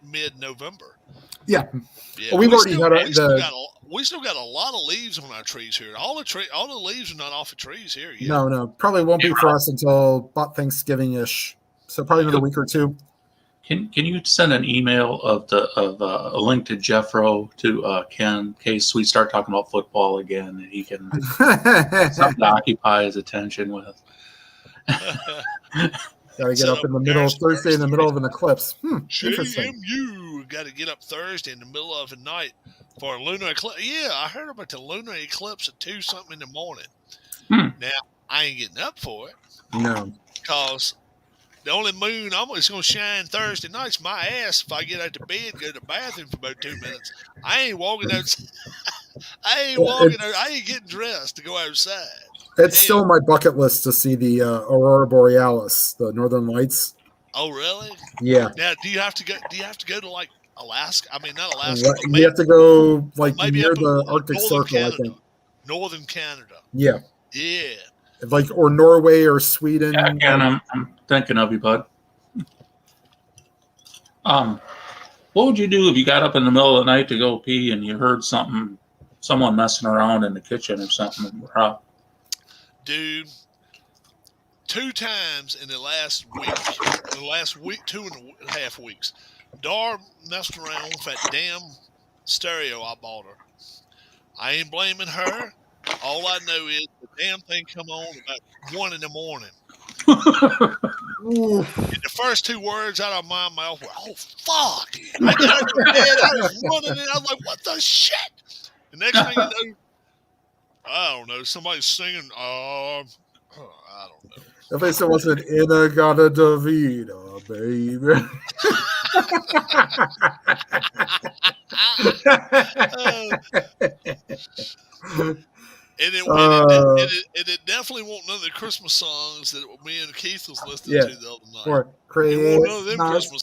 A: mid-November.
B: Yeah.
A: Yeah,
B: We've already
A: still,
B: had
A: we still got a lot of leaves on our trees here. All the leaves are not off of trees here yet.
B: No, probably won't be for us until about Thanksgiving-ish. So probably another week or two.
C: Can you send an email of a link to Jeffro to Ken in case we start talking about football again and he can something to occupy his attention with.
B: Got to get up in the middle of Thursday in the middle of an eclipse. Interesting.
A: JMU got to get up Thursday in the middle of the night for a lunar eclipse. Yeah, I heard about the lunar eclipse at 2 something in the morning. Now, I ain't getting up for it.
B: No.
A: Because the only moon it's going to shine Thursday night's my ass if I get out of bed, go to the bathroom for about 2 minutes. I ain't walking out. I ain't getting dressed to go outside.
B: It's still on my bucket list to see the Aurora Borealis, the Northern Lights.
A: Oh, really?
B: Yeah.
A: Now, do you have to go to like Alaska? I mean, not Alaska.
B: You have to go like
A: maybe
B: near
A: up in
B: the Arctic
A: Northern
B: Circle,
A: Canada.
B: I think.
A: Northern Canada.
B: Yeah.
A: Yeah.
B: Like or Norway or Sweden.
C: Yeah, Ken, I'm thinking of you, bud. What would you do if you got up in the middle of the night to go pee and you heard someone messing around in the kitchen or something?
A: Dude, 2 times in the last week, 2.5 weeks, Dar messed around with that damn stereo I bought her. I ain't blaming her. All I know is the damn thing come on about 1 in the morning. And the first 2 words out of my mouth were, "Oh, fuck." I got out of bed, I was running, and I was like, what the shit? The next thing you know, I don't know, somebody's singing, I don't know.
B: If they still wasn't Inagata Davida, baby.
A: And it definitely won't none of the Christmas songs that me and Keith was listening to the other night.
B: Or Christmas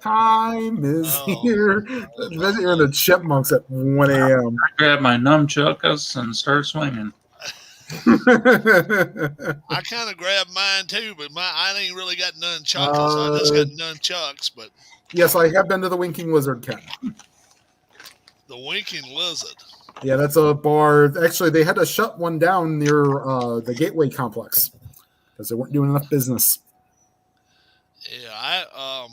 B: time is here. Imagine you're in the Chipmunks at 1 a.m.
C: I grab my nunchucks and start swinging.
A: I kind of grabbed mine too, but I ain't really got none chuckles. I just got none chucks. But
B: yes, I have been to the Winking Lizard, Ken.
A: the Winking Lizard.
B: Yeah, that's a bar. Actually, they had to shut one down near the Gateway complex because they weren't doing enough business.
A: Yeah,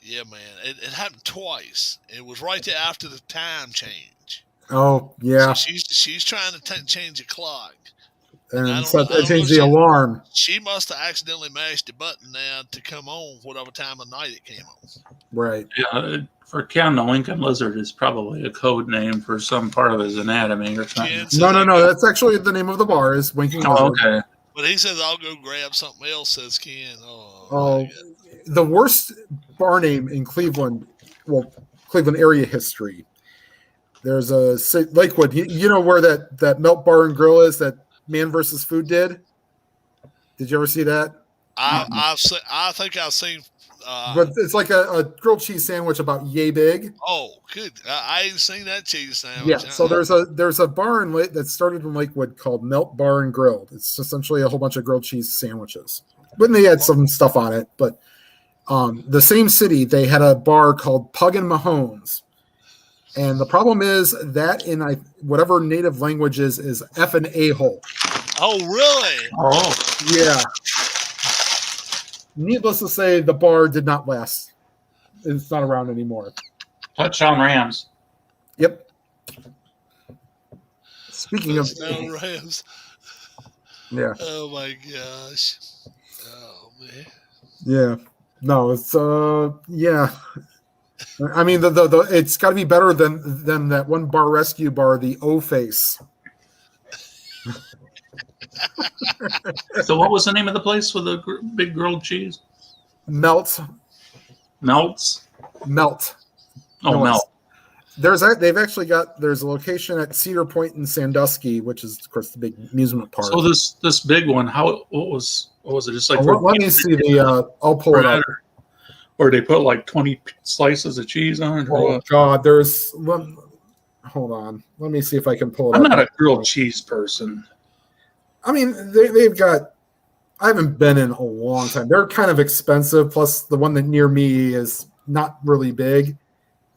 A: yeah, man. It happened twice. It was right there after the time change.
B: Oh, yeah.
A: So she's trying to change the clock.
B: And so they changed the alarm.
A: She must have accidentally mashed the button now to come on whatever time of night it came on.
B: Right.
C: Yeah, for Ken, the Winking Lizard is probably a code name for some part of his anatomy or something.
B: No. That's actually the name of the bar is Winking Lizard.
C: Oh, okay.
A: But he says, I'll go grab something else, says Ken.
B: The worst bar name in Cleveland, well, Cleveland area history. There's a Lakewood. You know where that Melt Bar and Grill is that Man vs. Food did? Did you ever see that?
A: I think I've seen.
B: But it's like a grilled cheese sandwich about yay big.
A: Oh, good! I ain't seen that cheese sandwich.
B: Yeah, so there's a bar that started in Lakewood called Melt Bar and Grilled. It's essentially a whole bunch of grilled cheese sandwiches. But they had some stuff on it. But the same city, they had a bar called Pug and Mahone's. And the problem is that in whatever native language is F and a-hole.
A: Oh, really?
C: Oh,
B: yeah. Needless to say, the bar did not last. It's not around anymore.
C: touchdown Rams.
B: Yep. Speaking of
A: Rams.
B: Yeah.
A: Oh my gosh. Oh man.
B: Yeah. No, it's yeah. I mean, the it's got to be better than that one bar rescue bar, the O Face.
C: So, what was the name of the place with the big grilled cheese?
B: Melt.
C: Melts.
B: Melt.
C: Oh,
B: No,
C: Melt.
B: There's a location at Cedar Point in Sandusky, which is of course the big amusement park.
C: So this big one, what was it? Just like
B: let me see I'll pull it up.
C: Or they put like 20 slices of cheese on it.
B: Oh God, hold on. Let me see if I can pull it
C: I'm
B: up.
C: not a grilled cheese person.
B: I mean, they've got. I haven't been in a long time. They're kind of expensive. Plus, the one that near me is not really big.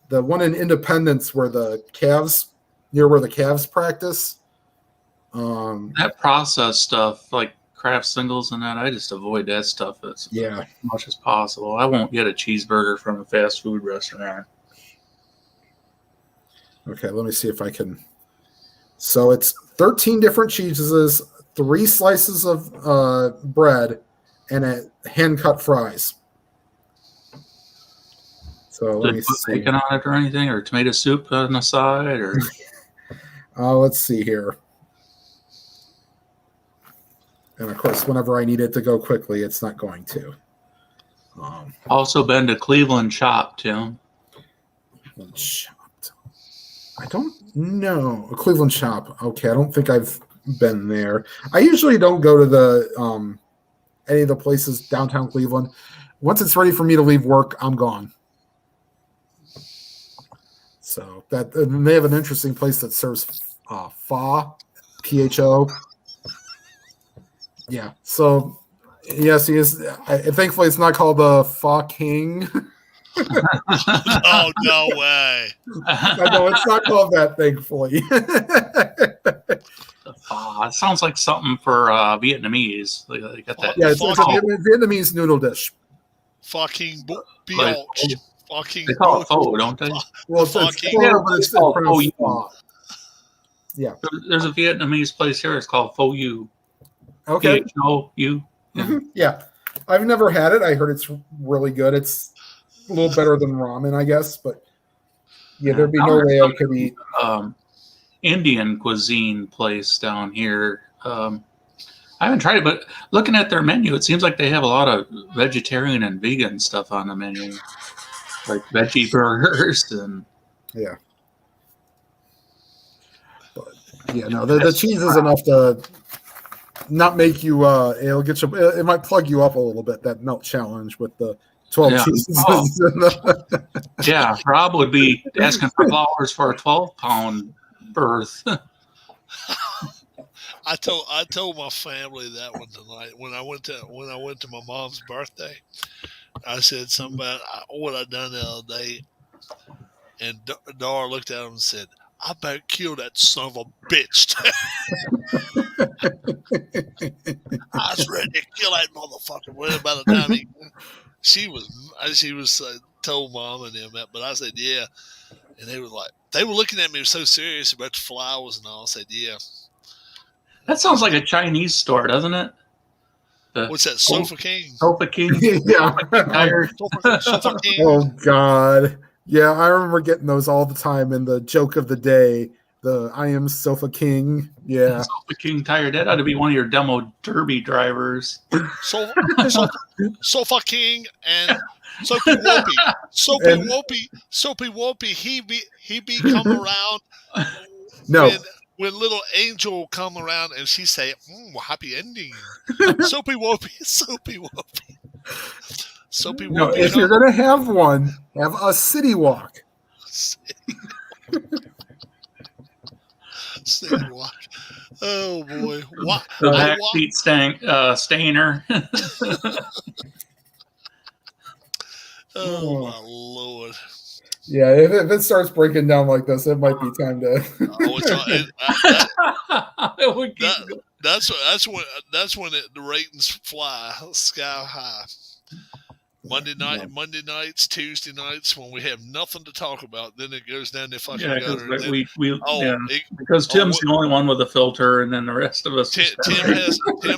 B: The one in Independence, near where the Cavs practice.
C: That processed stuff, like Kraft singles and that, I just avoid that stuff as much as possible. I won't get a cheeseburger from a fast food restaurant.
B: Okay, let me see if I can. So it's 13 different cheeses, 3 slices of bread, and hand-cut fries. So let me see.
C: Bacon on it or anything, or tomato soup on the side, or
B: let's see here. And of course, whenever I need it to go quickly, it's not going to.
C: Also been to Cleveland Chop, Tim.
B: Chopped. I don't know. A Cleveland Chop. Okay, I don't think I've been there. I usually don't go to the any of the places downtown Cleveland. Once it's ready for me to leave work, I'm gone. So and they have an interesting place that serves pho, P-H-O. Yeah. So yes, he is. Thankfully, it's not called the Pho King.
A: Oh no way!
B: I know it's not called that. Thankfully.
C: It sounds like something for Vietnamese. They got that.
B: Yeah, it's a Vietnamese noodle dish.
A: Fucking biatch. Fucking.
C: They call it pho, don't they?
B: Well, it's
C: called
B: pronounced
C: pho.
B: Yeah.
C: There's a Vietnamese place here. It's called Pho U.
B: Okay.
C: P-H-O-U. Yeah.
B: Yeah. I've never had it. I heard it's really good. It's a little better than ramen, I guess, but yeah, there'd be no way I could eat.
C: Indian cuisine place down here. I haven't tried it, but looking at their menu, it seems like they have a lot of vegetarian and vegan stuff on the menu, like veggie burgers and
B: yeah. But yeah, no, the cheese is enough to not make you. It'll get you. It might plug you up a little bit. That melt challenge with the 12 cheeses. Oh.
C: Yeah, Rob would be asking for flowers for a 12-pound berth.
A: I told my family that one tonight when I went to my mom's birthday. I said something about what I done the other day, and Dara looked at him and said, "I better kill that son of a bitch." I was ready to kill that motherfucker. Well, by the time she was told mom and them that, but I said yeah, and they were looking at me so serious about the flowers and all. I said yeah.
C: That sounds like a Chinese store, doesn't it?
A: What's that? Sofa King.
C: Sofa King.
B: Yeah.
A: Sofa King.
B: Oh God. Yeah, I remember getting those all the time in the joke of the day. The I am Sofa King. Yeah.
C: Sofa King tire. That ought to be one of your demo derby drivers.
A: Sofa King and Soapy Wopey. Soapy Wopey. He be come around.
B: No.
A: When little Angel come around and she say, happy ending. Soapy Wopey. Soapy Wopey. Soapy Wopey.
B: No, if you're gonna have one, have a city walk.
A: City walk. Oh boy.
C: The backseat stainer.
A: Oh my Lord.
B: Yeah, if it starts breaking down like this, it might be time to.
A: That's when the ratings fly sky high. Monday nights, Tuesday nights, when we have nothing to talk about, then it goes down the fucking gutter.
C: Because Tim's the only one with a filter, and then the rest of us.
A: Tim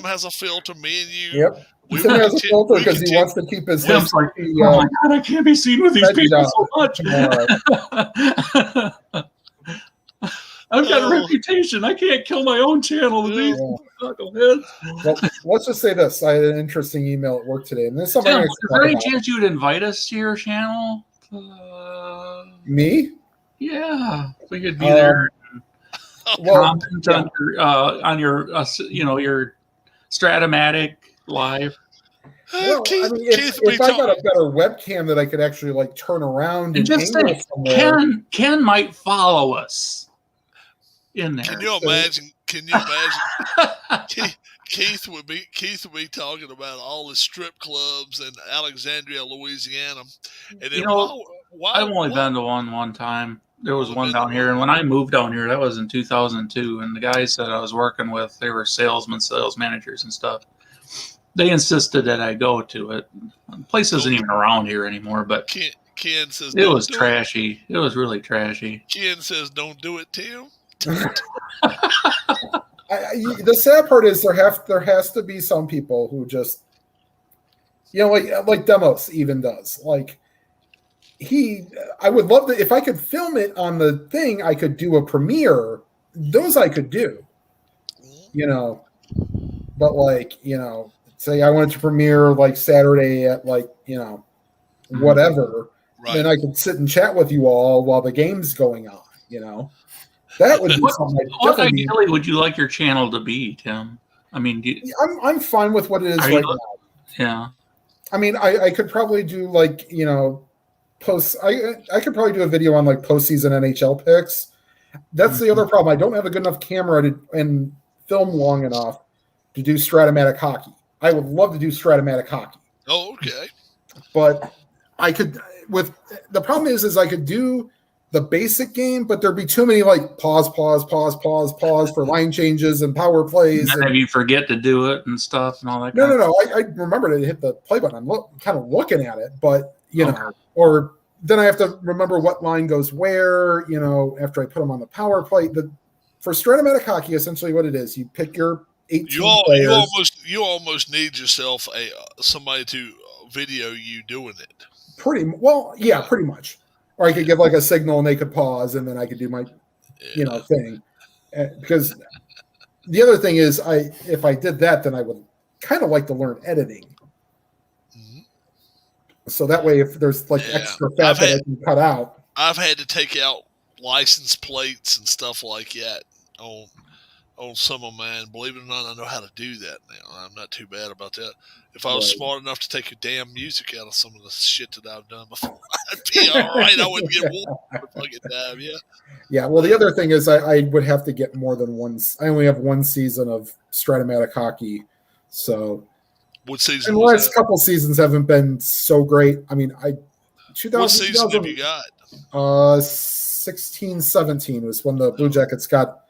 A: has a filter. Me and you.
B: Yep. Tim has a filter because he wants to keep his.
C: Tim's like, oh my God, I can't be seen with these people so much. I've got a reputation. I can't kill my own channel with these knuckleheads.
B: Well, let's just say this. I had an interesting email at work today. And this is something
C: Tim, is there any chance you would invite us to your channel?
B: Me?
C: Yeah. We could be there. Comment on your your Stratomatic live.
B: Well, I mean, if I got a better webcam that I could actually like turn around and
C: just say, Ken might follow us. In there.
A: Can you imagine? Keith would be talking about all the strip clubs in Alexandria, Louisiana. And then
C: I've only been to one time. There was one down here, and when I moved down here, that was in 2002. And the guys that I was working with, they were sales managers and stuff. They insisted that I go to it. The place isn't even around here anymore, but
A: Ken says
C: it was trashy. It was really trashy.
A: Ken says, "Don't do it, Tim."
B: The sad part is there has to be some people who just, like Demos even does. Like I would love to, if I could film it on the thing, I could do a premiere. Those I could do, but say I wanted to premiere like Saturday at whatever, right. Then I could sit and chat with you all while the game's going on, That would be something.
C: What ideally would you like your channel to be, Tim? I mean,
B: I'm fine with what it is right now.
C: Yeah.
B: I mean, I could probably do post. I could probably do a video on postseason NHL picks. That's the other problem. I don't have a good enough camera and film long enough to do Stratomatic hockey. I would love to do Stratomatic hockey.
A: Oh, okay.
B: But I could. The problem is I could do the basic game, but there'd be too many pause for line changes and power plays.
C: And you forget to do it and stuff and all that.
B: No. I remember to hit the play button. I'm kind of looking at it, but or then I have to remember what line goes where. After I put them on the power play. For Stratomatic hockey, essentially what it is, you pick your 18 players.
A: You almost need yourself somebody to video you doing it.
B: Pretty much. Or I could give a signal and they could pause, and then I could do my, thing. Because the other thing is, if I did that, then I would kind of like to learn editing. Mm-hmm. So that way, if there's extra fat that I can cut out,
A: I've had to take out license plates and stuff like that on on some of mine. Believe it or not, I know how to do that now. I'm not too bad about that. If I was
B: Right.
A: smart enough to take a damn music out of some of the shit that I've done before, I'd be all right. I wouldn't get one fucking time. Yeah.
B: Yeah. Well, the other thing is I would have to get more than one. I only have one season of Stratomatic hockey, so
A: What season
B: and the
A: was
B: last
A: that?
B: couple seasons haven't been so great. I mean,
A: What
B: 2000,
A: season have you got?
B: 16-17 was when the Blue Jackets got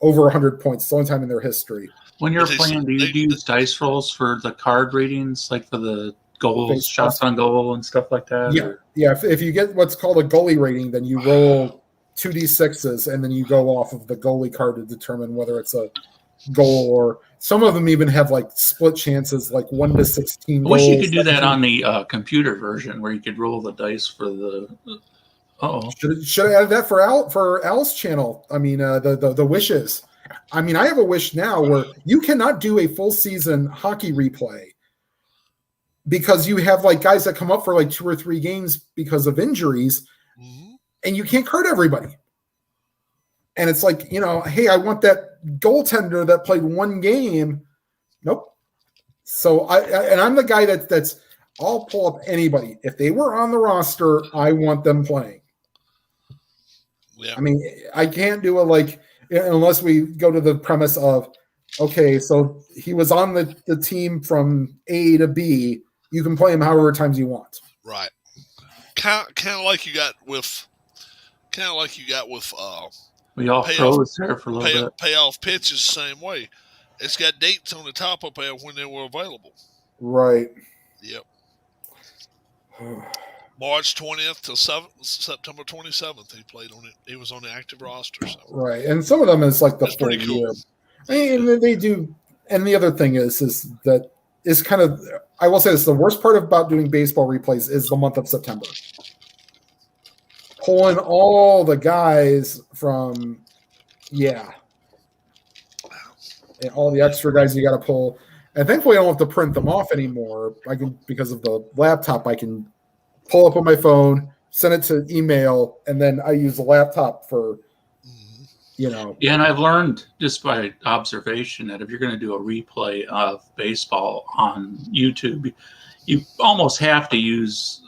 B: over 100 points. It's the only time in their history.
C: When you're
A: But they-
C: playing, do you
A: they-
C: use dice rolls for the card ratings, like for the goals,
B: Baseball.
C: shots on goal, and stuff like that?
B: Yeah.
C: Or-
B: Yeah, if you get what's called a goalie rating, then you roll 2d6s and then you go off of the goalie card to determine whether it's a goal, or some of them even have like split chances, like 1-16
C: I wish
B: goals.
C: you could do that on the computer version where you could roll the dice for the. Oh,
B: Should I add that for Al's channel? I mean, the wishes. I mean, I have a wish now where you cannot do a full season hockey replay because you have like guys that come up for like 2 or 3 games because of injuries,
A: Mhm.
B: and you can't card everybody. And it's like, hey, I want that goaltender that played 1 game. Nope. So I'm the guy that's I'll pull up anybody. If they were on the roster, I want them playing.
A: Yeah.
B: I mean, I can't do it like unless we go to the premise of, okay, so he was on the team from A to B. You can play him however times you want.
A: Right. Kind of like you got with.
C: we all
A: Payoff-
C: froze there for a little bit.
A: Payoff pitches the same way. It's got dates on the top of it when they were available.
B: Right.
A: Yep. March 20th to September 27th, he played on it. He was on the active roster. So.
B: Right. And some of them is like the
A: That's
B: full
A: pretty cool.
B: year. I mean, they do. And the other thing is that is kind of, I will say this, the worst part about doing baseball replays is the month of September. Pulling all the guys from, and all the extra guys you got to pull. And thankfully, I don't have to print them off anymore. I can, because of the laptop, I can pull up on my phone, send it to email, and then I use the laptop for,
A: Mhm.
C: Yeah, and I've learned just by observation that if you're going to do a replay of baseball on YouTube, you almost have to use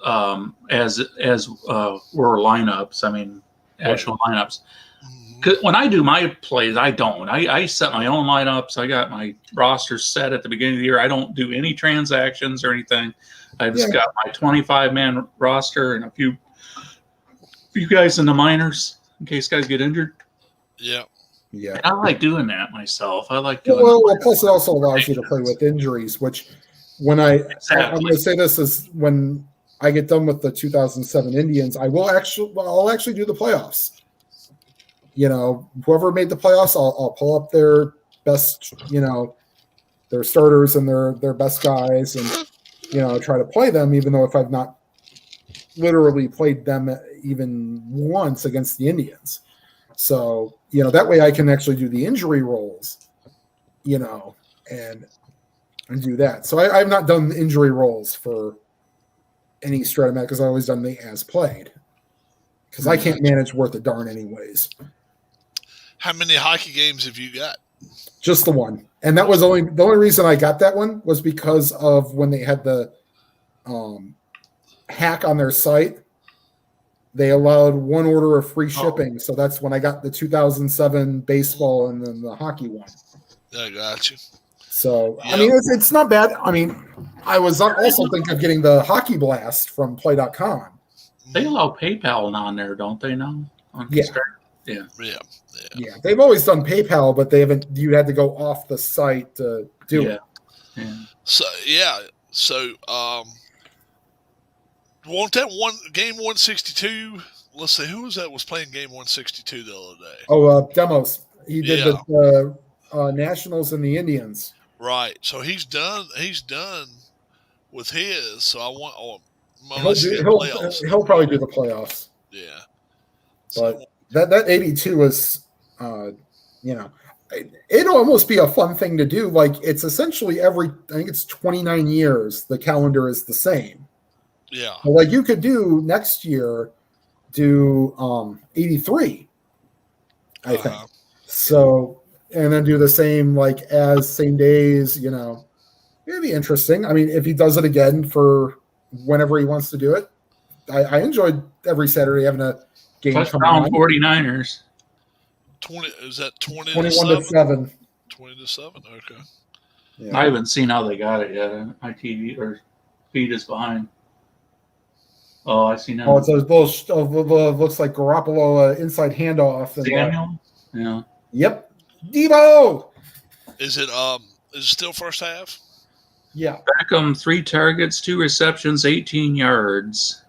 C: as were lineups. I mean, actual lineups.
A: Mhm.
C: 'Cause when I do my plays, I don't. I set my own lineups. I got my roster set at the beginning of the year. I don't do any transactions or anything. I just got my 25-man roster and a few guys in the minors in case guys get injured.
A: Yeah.
B: Yeah.
C: And I like doing that myself. I like doing
B: Well, plus it also allows you to play with injuries, which when I'm
C: Exactly.
B: going to say this is when I get done with the 2007 Indians, I'll actually do the playoffs. Whoever made the playoffs, I'll pull up their best, their starters and their best guys, and try to play them, even though if I've not literally played them even once against the Indians. So, that way I can actually do the injury rolls, and do that. So I've not done injury rolls for any Stratomatic because I've always done the as played. Because I can't manage worth a darn anyways.
A: How many hockey games have you got?
B: Just the one. And that was the only reason I got that one was because of when they had the hack on their site. They allowed one order of free shipping. So that's when I got the 2007 baseball and then the hockey one.
A: I got you.
B: So,
A: Yep.
B: I mean, it's not bad. I mean, I was also thinking of getting the Hockey Blast from Play.com.
C: They allow PayPal on there, don't they now? On
B: Yeah.
C: Kickstarter?
A: Yeah.
B: Yeah, they've always done PayPal, but they haven't. You had to go off the site to do it.
C: Yeah.
A: So won't that one game 162? Let's see, who was that was playing game 162 the other day?
B: Oh, demos. He did the Nationals and the Indians.
A: Right. So he's done with his. So I want.
B: He'll probably do the playoffs.
A: Yeah.
B: But that 82 was, it'll almost be a fun thing to do. Like it's essentially I think it's 29 years. The calendar is the same.
A: Yeah.
B: But like you could do next year, do 83. I think. So and then do the same same days. It'd be interesting. I mean, if he does it again for whenever he wants to do it, I enjoyed every Saturday having a game come
C: Touchdown
B: on.
C: 49ers.
A: 20 is that 20
B: 21
A: to
B: to
A: 7?
B: 7.
A: 20 to 7. Okay.
B: Yeah.
C: I haven't seen how they got it yet. My TV or feed is behind. Oh, I see now.
B: Oh, it's a little looks like Garoppolo inside handoff. And,
C: Daniel? Yeah.
B: Yep. Debo.
A: Is it still first half?
B: Yeah.
C: Beckham, 3 targets, 2 receptions, 18 yards.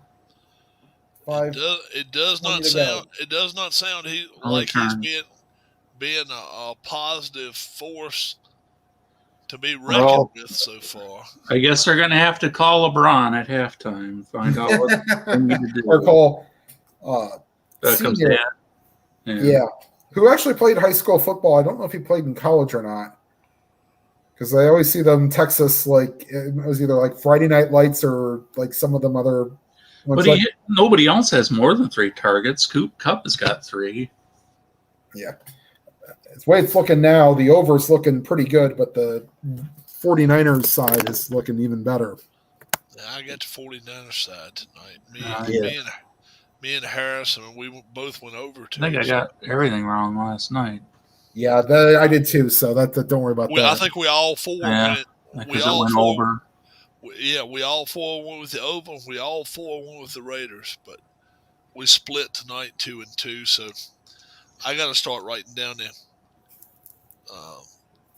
B: 5.
A: It does not
B: 20 to
A: sound.
B: go.
A: It does not sound
C: No
A: like
C: return.
A: he's being a positive force to be reckoned with so far.
C: I guess they're going to have to call LeBron at halftime. Find out what they need to do.
B: Or call
C: Beckham's
B: senior.
C: dad.
B: Yeah. Who actually played high school football. I don't know if he played in college or not. Because I always see them Texas, it was either Friday Night Lights or some of them other ones.
C: But nobody else has more than 3 targets. Cup has got 3.
B: Yeah. It's the way it's looking now. The over's looking pretty good, but the 49ers side is looking even better.
A: Yeah, I got the 49ers side tonight. Me and Harris, and we both went over to.
C: I think I got everything wrong last night.
B: Yeah, I did too. So that don't worry about that.
A: I think we all 4 went.
C: Because it went over.
A: We all 4 went with the over. We all 4 went with the Raiders, but we split tonight 2-2. So I got to start writing down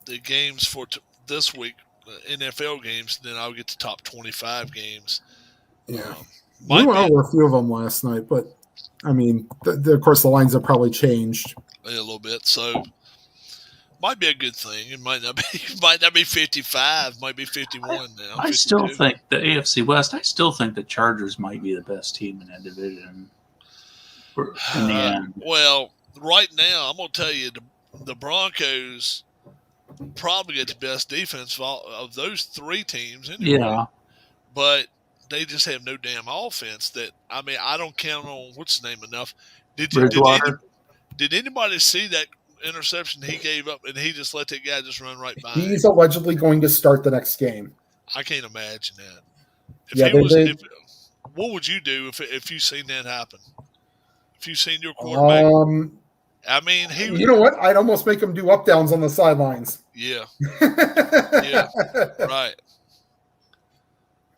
A: the games for this week, NFL games. Then I'll get the top 25 games.
B: Yeah, we went over a few of them last night, but I mean, of course, the lines have probably changed
A: a little bit. So might be a good thing. It might not be 55. Might be 51 now.
C: I still think the AFC West. I still think the Chargers might be the best team in that division. In the end.
A: Well, right now, I'm gonna tell you the Broncos probably get the best defense of those 3 teams. Anyway.
C: Yeah,
A: but they just have no damn offense. I don't count on what's his name enough. Did anybody see that interception he gave up, and he just let that guy just run right by him?
B: He's allegedly going to start the next game.
A: I can't imagine that. What would you do if you seen that happen? If you seen your quarterback?
B: You know what? I'd almost make him do up downs on the sidelines.
A: Yeah. Yeah. Right.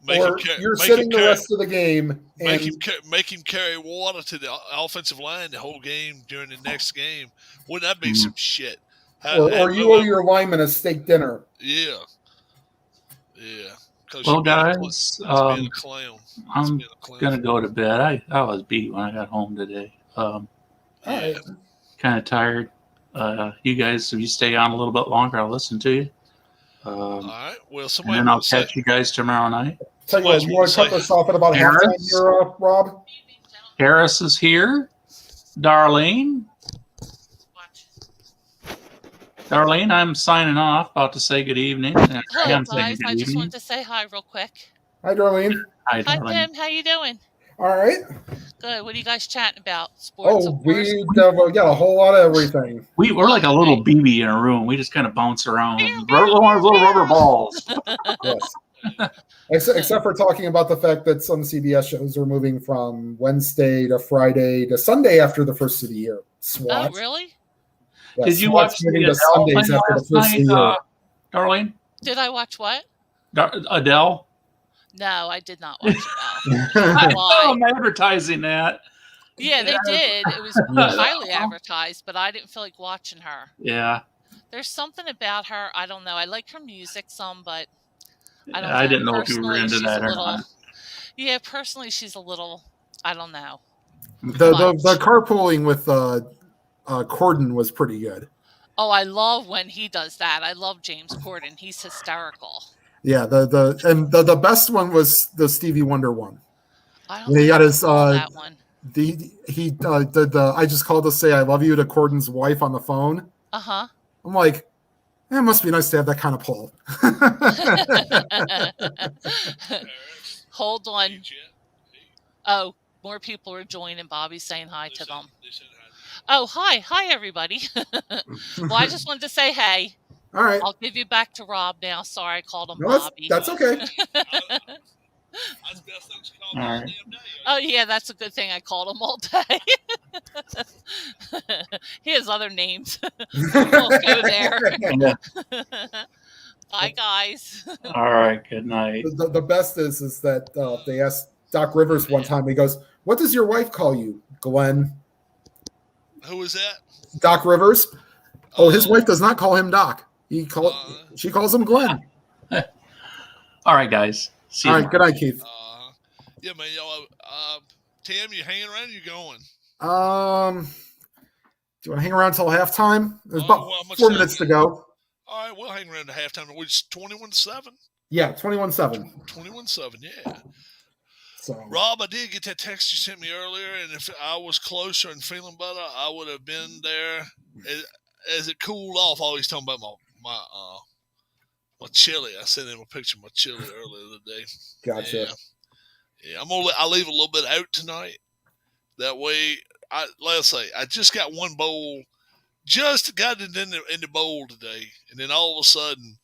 B: You're sitting the rest of the game.
A: Make him carry water to the offensive line the whole game during the next game. Wouldn't that be some shit?
B: Or you owe your lineman a steak dinner.
A: Yeah. Yeah.
C: Well, guys,
A: being a clown.
C: I'm going to go to bed. I was beat when I got home today.
B: Right.
C: Kind of tired. You guys, if you stay on a little bit longer, I'll listen to you.
A: All right. Well,
C: and then I'll catch you guys tomorrow night.
B: Tell you what, you want to cut this off at about halftime here, Rob?
C: Harris is here. Darlene, I'm signing off. About to say good evening.
D: Hello, guys. I just wanted to say hi real quick.
B: Hi, Darlene.
C: Hi,
D: Tim. How you doing?
B: All right.
D: Good. What are you guys chatting about? Sports?
B: We got a whole lot of everything.
C: We're like a little BB in a room. We just kind of bounce around. Little rubber balls.
B: Yes. Except for talking about the fact that some CBS shows are moving from Wednesday to Friday to Sunday after the first of the year. SWAT.
D: Oh, really?
B: Yeah,
C: Did you
B: SWAT's
C: watch the
B: moving to Sundays after the first of the year.
C: Darlene?
D: Did I watch what?
C: Adele?
D: No, I did not watch it.
C: I know I'm advertising that.
D: Yeah, they did. It was highly advertised, but I didn't feel like watching her.
C: Yeah.
D: There's something about her. I don't know. I like her music some, but I don't know.
C: I didn't know if you were into that or not.
D: Yeah, personally, she's a little, I don't know.
B: The carpooling with Corden was pretty good.
D: Oh, I love when he does that. I love James Corden. He's hysterical.
B: Yeah, the best one was the Stevie Wonder one.
D: He got his that one.
B: I just called to say I love you to Corden's wife on the phone.
D: Uh-huh.
B: I'm like, it must be nice to have that kind of pull.
D: Hold on. Oh, more people are joining. Bobby's saying hi to them. Oh, hi, everybody. Well, I just wanted to say hey.
B: All right.
D: I'll give you back to Rob now. Sorry, I called him
B: No,
D: Bobby.
B: that's okay.
A: That's the best thing to call
C: All
A: me all
C: right.
A: damn day.
D: Oh yeah, that's a good thing I called him all day. He has other names. We won't go there.
C: Yeah.
D: Bye, guys.
C: All right. Good night.
B: The best is that they asked Doc Rivers one time. He goes, "What does your wife call you, Glenn?"
A: Who is that?
B: Doc Rivers. Oh, his wife does not call him Doc. She calls him Glenn.
C: All right, guys. See you
B: All right. Good
C: tomorrow.
B: night, Keith.
A: Yeah, man. Tim, you hanging around? Or you going?
B: Do you want to hang around till halftime? There's
A: Oh,
B: about
A: well, how much
B: 4
A: time
B: minutes
A: is
B: to
A: it?
B: go.
A: All right, we'll hang around to halftime. Which 21-7?
B: Yeah, 21-7.
A: 21-7. Yeah.
B: So
A: Rob, I did get that text you sent me earlier, and if I was closer and feeling better, I would have been there. As it cooled off, I always talking about my chili. I sent him a picture of my chili earlier today.
B: gotcha.
A: Yeah, I'll leave a little bit out tonight. That way, let's say I just got one bowl, just got it in the bowl today, and then all of a sudden,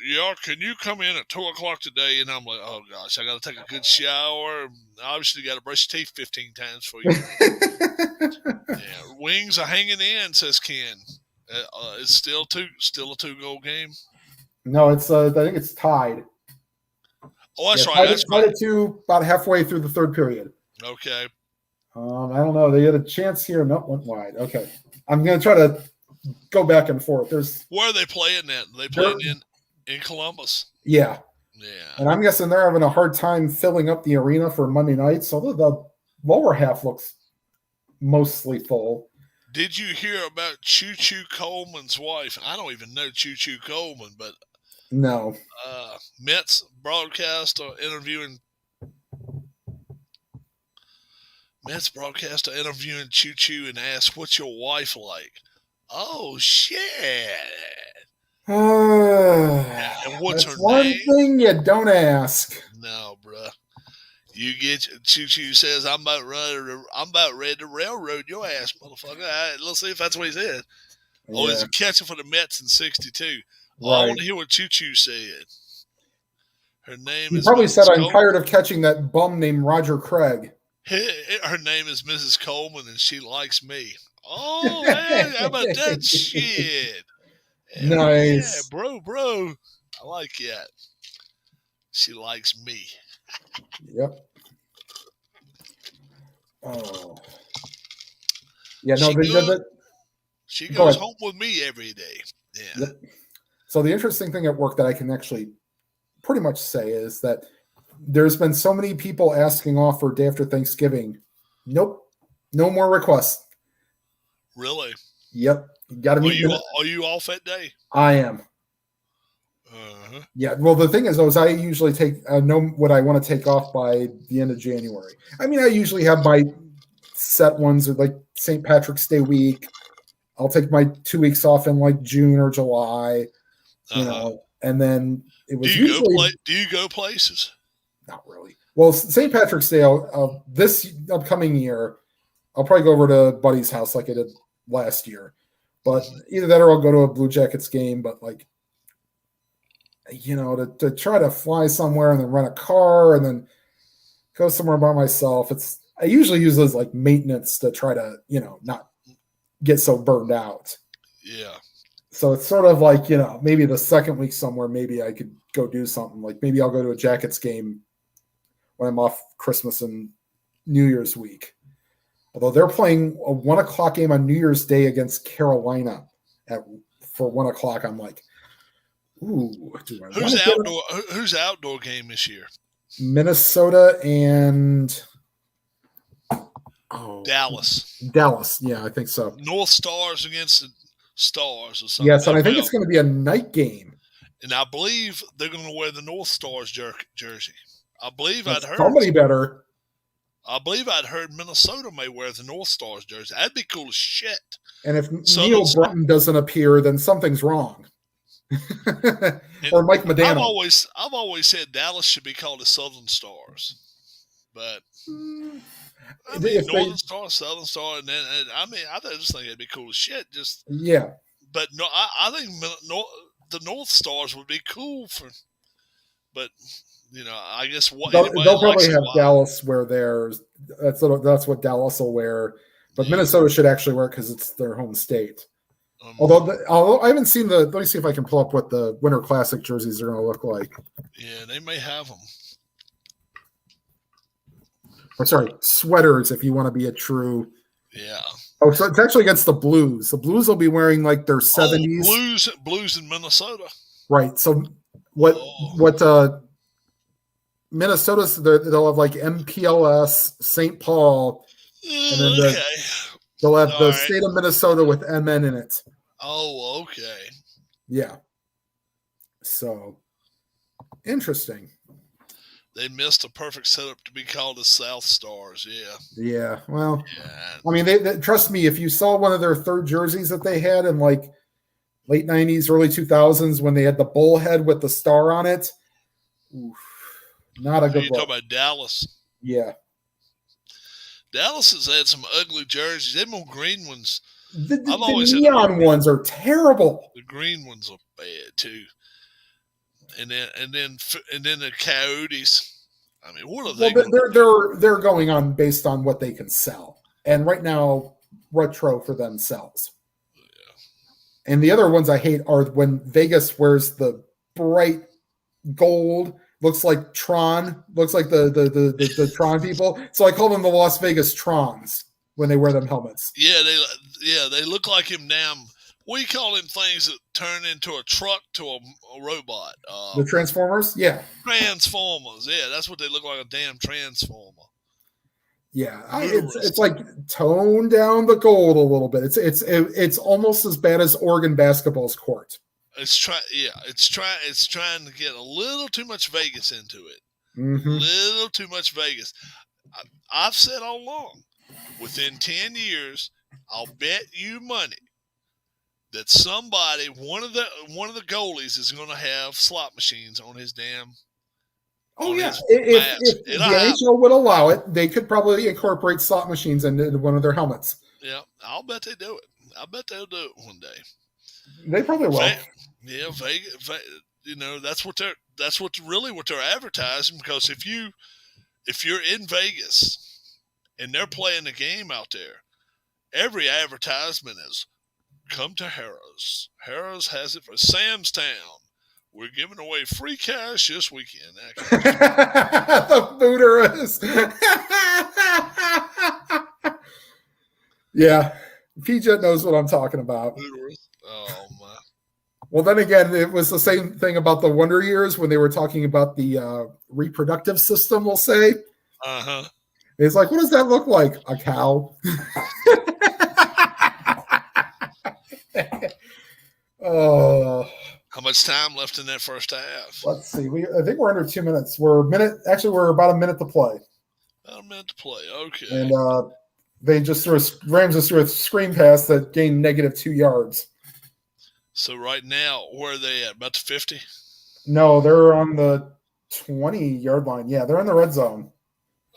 A: yeah, can you come in at 2:00 today? And I'm like, oh gosh, I got to take a good shower. Obviously, got to brush your teeth 15 times for you. Yeah, wings are hanging in, says Ken. It's still a 2-goal game.
B: No, it's I think it's tied.
A: Oh, that's right.
B: Tied
A: That's
B: at
A: right.
B: 2 about halfway through the third period.
A: Okay.
B: I don't know. They had a chance here. Nope, went wide. Okay. I'm going to try to go back and forth.
A: Where are they playing at? They playing in Columbus.
B: Yeah.
A: Yeah.
B: And I'm guessing they're having a hard time filling up the arena for Monday nights, although the lower half looks mostly full.
A: Did you hear about Choo Choo Coleman's wife? I don't even know Choo Choo Coleman, but
B: No.
A: Mets broadcaster interviewing Choo Choo and asked, "What's your wife like?" Oh shit! And what's
B: That's
A: her
B: one
A: name?
B: thing you don't ask.
A: No, bruh. You get Choo Choo says, I'm about ready to railroad your ass, motherfucker. All right, let's see if that's what he said. Oh, he's a catcher for the Mets in '62. Oh, I want to hear what Choo Choo said. Her name
B: He
A: is
B: probably
A: Mrs.
B: said, I'm
A: Coleman.
B: tired of catching that bum named Roger Craig.
A: Her name is Mrs. Coleman, and she likes me. Oh, man, how about that shit?
B: Nice.
A: Yeah, bro. I like that. She likes me.
B: Yep. Oh. Yeah, no,
A: she goes home with me every day. Yeah.
B: Yep. So the interesting thing at work that I can actually pretty much say is that there's been so many people asking off for day after Thanksgiving. Nope. No more requests.
A: Really?
B: Yep. You got to meet.
A: Are you off that day?
B: I am.
A: Uh-huh.
B: Yeah. Well, the thing is, though, is I usually know what I want to take off by the end of January. I mean, I usually have my set ones like St. Patrick's Day week. I'll take my 2 weeks off in like June or July, you know, and then it was
A: do you go places?
B: Not really. Well, St. Patrick's Day this upcoming year, I'll probably go over to Buddy's house like I did last year. But either that or I'll go to a Blue Jackets game. But like, you know, to try to fly somewhere and then rent a car and then go somewhere by myself, I usually use those like maintenance to try to, you know, not get so burned out.
A: Yeah.
B: So it's sort of like, you know, maybe the second week somewhere, maybe I could go do something. Like maybe I'll go to a Jackets game when I'm off Christmas and New Year's week. Although they're playing a 1:00 game on New Year's Day against Carolina for 1:00. I'm like, ooh.
A: Who's the outdoor game this year?
B: Minnesota and
A: Dallas.
B: Dallas, yeah, I think so.
A: North Stars against the Stars or something.
B: Yes, and I think it's going to be a night game.
A: And I believe they're going to wear the North Stars jersey. I believe I'd heard
B: somebody better.
A: I believe I'd heard Minnesota may wear the North Stars jersey. That'd be cool as shit.
B: And if Neil Broughton doesn't appear, then something's wrong. Or Mike Modano.
A: I've always said Dallas should be called the Southern Stars, but I mean,
B: If
A: Northern
B: they,
A: Star, Southern Star, and I mean, I just think it'd be cool as shit. Just,
B: yeah,
A: but no, I think the North Stars would be cool for, but I guess what anybody
B: they'll probably
A: likes it.
B: have
A: Why?
B: Dallas wear theirs. That's what Dallas will wear. But
A: Yeah.
B: Minnesota should actually wear it because it's their home state.
A: Um,
B: Although I haven't seen let me see if I can pull up what the Winter Classic jerseys are going to look like.
A: yeah, they may have them.
B: Or sorry, sweaters if you want to be a true.
A: Yeah.
B: Oh, so it's actually against the Blues. The Blues will be wearing like their 70s.
A: Blues in Minnesota.
B: Right. So what Minnesota's they'll have like MPLS, St. Paul, and then
A: Okay.
B: they'll have the
A: All right.
B: state of Minnesota with MN in it.
A: Oh, okay.
B: Yeah. So interesting.
A: They missed a perfect setup to be called the South Stars. Yeah.
B: Yeah. Well,
A: Yeah.
B: I mean, they trust me. If you saw one of their third jerseys that they had in like late 90s, early 2000s, when they had the bullhead with the star on it, oof, not a good
A: You
B: look.
A: talk about Dallas.
B: Yeah.
A: Dallas has had some ugly jerseys. Them old green ones.
B: The
A: I've always had
B: neon ones are terrible.
A: The green ones are bad too. And then the Coyotes. I mean, what are they?
B: Well, they're going on based on what they can sell, and right now, retro for them sells. Yeah. And the other ones I hate are when Vegas wears the bright gold, looks like Tron, looks like the Tron people. So I call them the Las Vegas Trons when they wear them helmets.
A: Yeah, they look like him damn. What do you call them things that turn into a truck to a robot?
B: The Transformers? Yeah.
A: Transformers. Yeah, that's what they look like, a damn Transformer.
B: Yeah, it's like tone down the gold a little bit. It's almost as bad as Oregon basketball's court.
A: It's trying to get a little too much Vegas into it.
B: Mm-hmm.
A: Little too much Vegas. I've said all along, within 10 years, I'll bet you money that somebody, one of the goalies, is going to have slot machines on his damn.
B: Oh yeah, if the NHL would allow it, they could probably incorporate slot machines into one of their helmets.
A: Yeah, I'll bet they do it. I bet they'll do it one day.
B: They probably will.
A: Yeah, Vegas. That's what they're advertising, because if you're in Vegas and they're playing the game out there, every advertisement is, come to Harrah's. Harrah's has it for Sam's Town. We're giving away free cash this weekend.
B: The Booterus. Yeah, PJ knows what I'm talking about.
A: Booterus. Oh my.
B: Well, then again, it was the same thing about the Wonder Years when they were talking about the reproductive system, we'll say.
A: Uh-huh.
B: It's like, what does that look like? A cow. Oh.
A: How much time left in that first half?
B: Let's see. I think we're under 2 minutes. We're about a minute to play.
A: About a minute to play. Okay.
B: And Rams just threw a screen pass that gained -2 yards.
A: So right now, where are they at? About the 50?
B: No, they're on the 20-yard line. Yeah, they're in the red zone.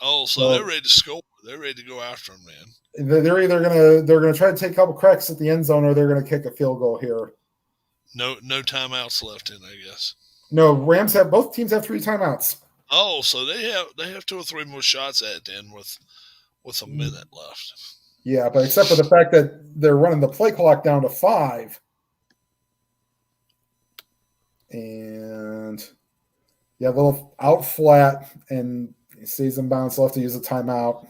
A: Oh, so they're ready to score. They're ready to go after them, man.
B: They're either gonna try to take a couple cracks at the end zone, or they're gonna kick a field goal here.
A: No timeouts left in, I guess.
B: No, both teams have 3 timeouts.
A: Oh, so they have 2 or 3 more shots at it then with a minute left.
B: Yeah, but except for the fact that they're running the play clock down to 5. And yeah, a little out flat, and he stays in bounds. So he'll have to use a timeout.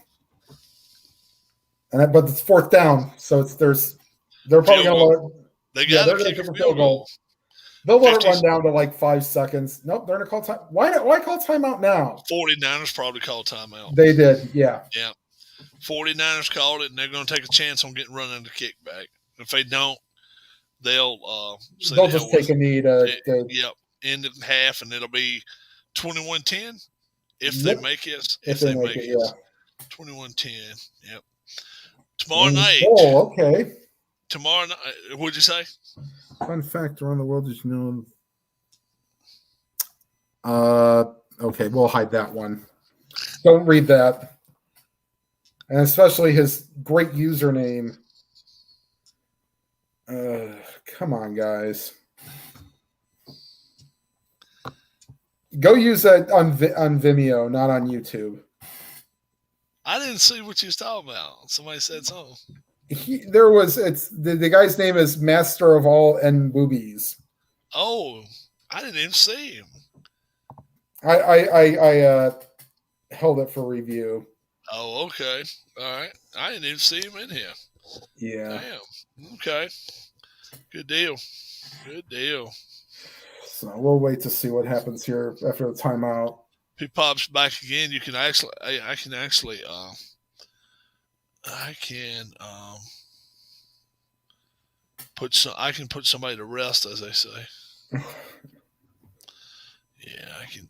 B: But it's 4th down, so they're probably going to kick a field goal. They'll let it run down to like 5 seconds. Nope, they're going to call time. Why call timeout now?
A: 49ers probably called timeout.
B: They did, yeah.
A: Yeah. 49ers called it, and they're going to take a chance on getting run into kickback. If they don't, they'll
B: just take a knee to
A: end it in half, and it'll be 21-10 if they make it.
B: If they make it, yeah.
A: 21-10. Yep. Tomorrow night.
B: Oh, okay.
A: Tomorrow night. What'd you say?
B: Fun fact around the world, did you know? Okay, we'll hide that one. Don't read that. and especially his great username. Come on, guys. Go use that on Vimeo, not on YouTube.
A: I didn't see what you was talking about. Somebody said something.
B: The guy's name is Master of All and Boobies.
A: Oh, I didn't even see him.
B: I held it for review.
A: Oh, okay. All right. I didn't even see him in here.
B: Yeah.
A: Damn. Okay. Good deal. Good deal.
B: So we'll wait to see what happens here after the timeout.
A: If he pops back again, you can actually, I can put somebody to rest, as they say. Yeah,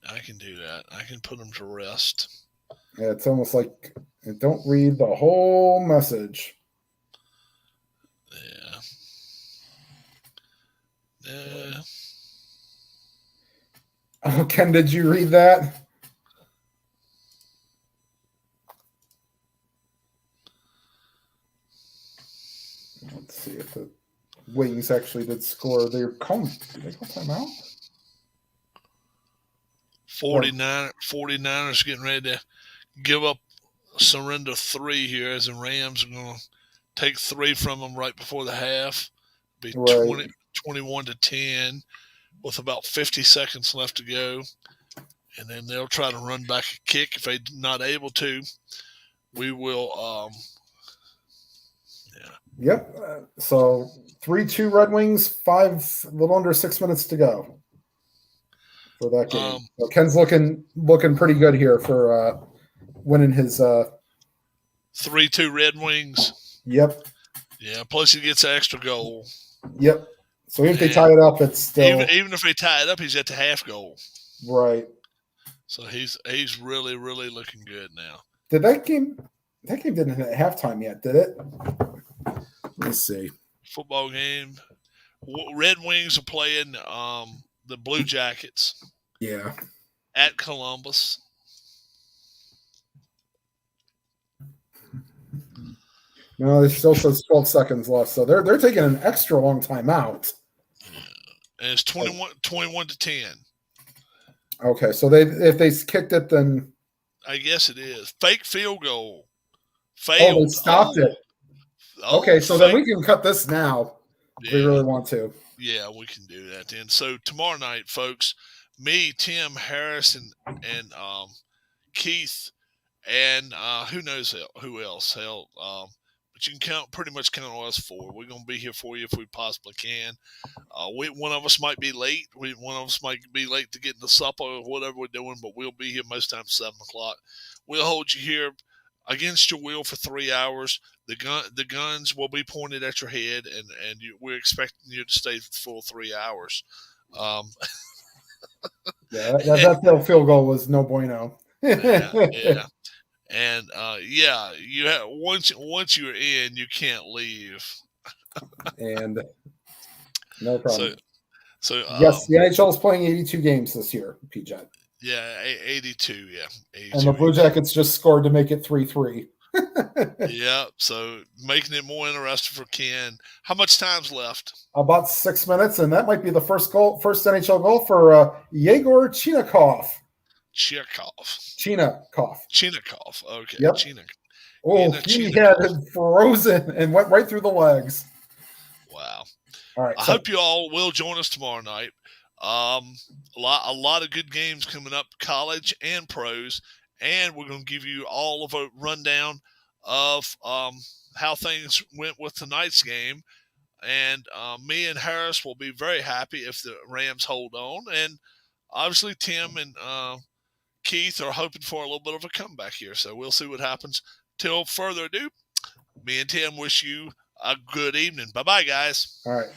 A: I can do that. I can put them to rest.
B: Yeah, it's almost like don't read the whole message.
A: Yeah.
B: Oh, Ken, did you read that? Let's see if the Wings actually did score. Did they call timeout?
A: 49ers getting ready to give up, surrender 3 here, as the Rams are going to take 3 from them right before the half. Be 21-10 with about 50 seconds left to go. And then they'll try to run back a kick. If they're not able to, we will
B: Yep. So 3-2 Red Wings, a little under 6 minutes to go for that game. So Ken's looking pretty good here for winning his
A: 3-2 Red Wings.
B: Yep.
A: Yeah, plus he gets an extra goal.
B: Yep. So even if they tie it up, it's still
A: even if they tie it up, he's at the half goal.
B: Right.
A: So he's really, really looking good now.
B: Did that game didn't hit at halftime yet, did it? Let's see.
A: Football game. Red Wings are playing the Blue Jackets.
B: Yeah.
A: At Columbus.
B: No, it still says 12 seconds left, so they're taking an extra long time out.
A: And it's 21-10.
B: Okay, so if they kicked it, then
A: I guess it is. Fake field goal.
B: Failed. Oh, they stopped it. Okay, so then we can cut this now if we really want to.
A: Yeah, we can do that then. So tomorrow night, folks, me, Tim, Harris, and Keith, and who knows who else? Hell, but you can pretty much count on us 4. We're going to be here for you if we possibly can. One of us might be late. One of us might be late to get in the supper or whatever we're doing, but we'll be here most times 7 o'clock. We'll hold you here against your will for 3 hours. The guns will be pointed at your head, and we're expecting you to stay for the full 3 hours.
B: Yeah, that field goal was no bueno.
A: yeah. And you have once you're in, you can't leave.
B: And no problem.
A: So
B: yes, the NHL is playing 82 games this year, PJ.
A: Yeah, 82. Yeah, 82
B: and the Blue Jackets just scored to make it 3-3.
A: Yeah, so making it more interesting for Ken. How much time's left?
B: About 6 minutes, and that might be the first NHL goal for Yegor Chinakhov.
A: Chinakhov. Okay.
B: Yep. Oh, he had it frozen and went right through the legs.
A: Wow.
B: All right.
A: I hope you all will join us tomorrow night. A lot of good games coming up, college and pros, and we're going to give you all of a rundown of how things went with tonight's game. And me and Harris will be very happy if the Rams hold on. And obviously Tim and Keith are hoping for a little bit of a comeback here. So we'll see what happens. Till further ado, me and Tim wish you a good evening. Bye-bye, guys.
B: All right.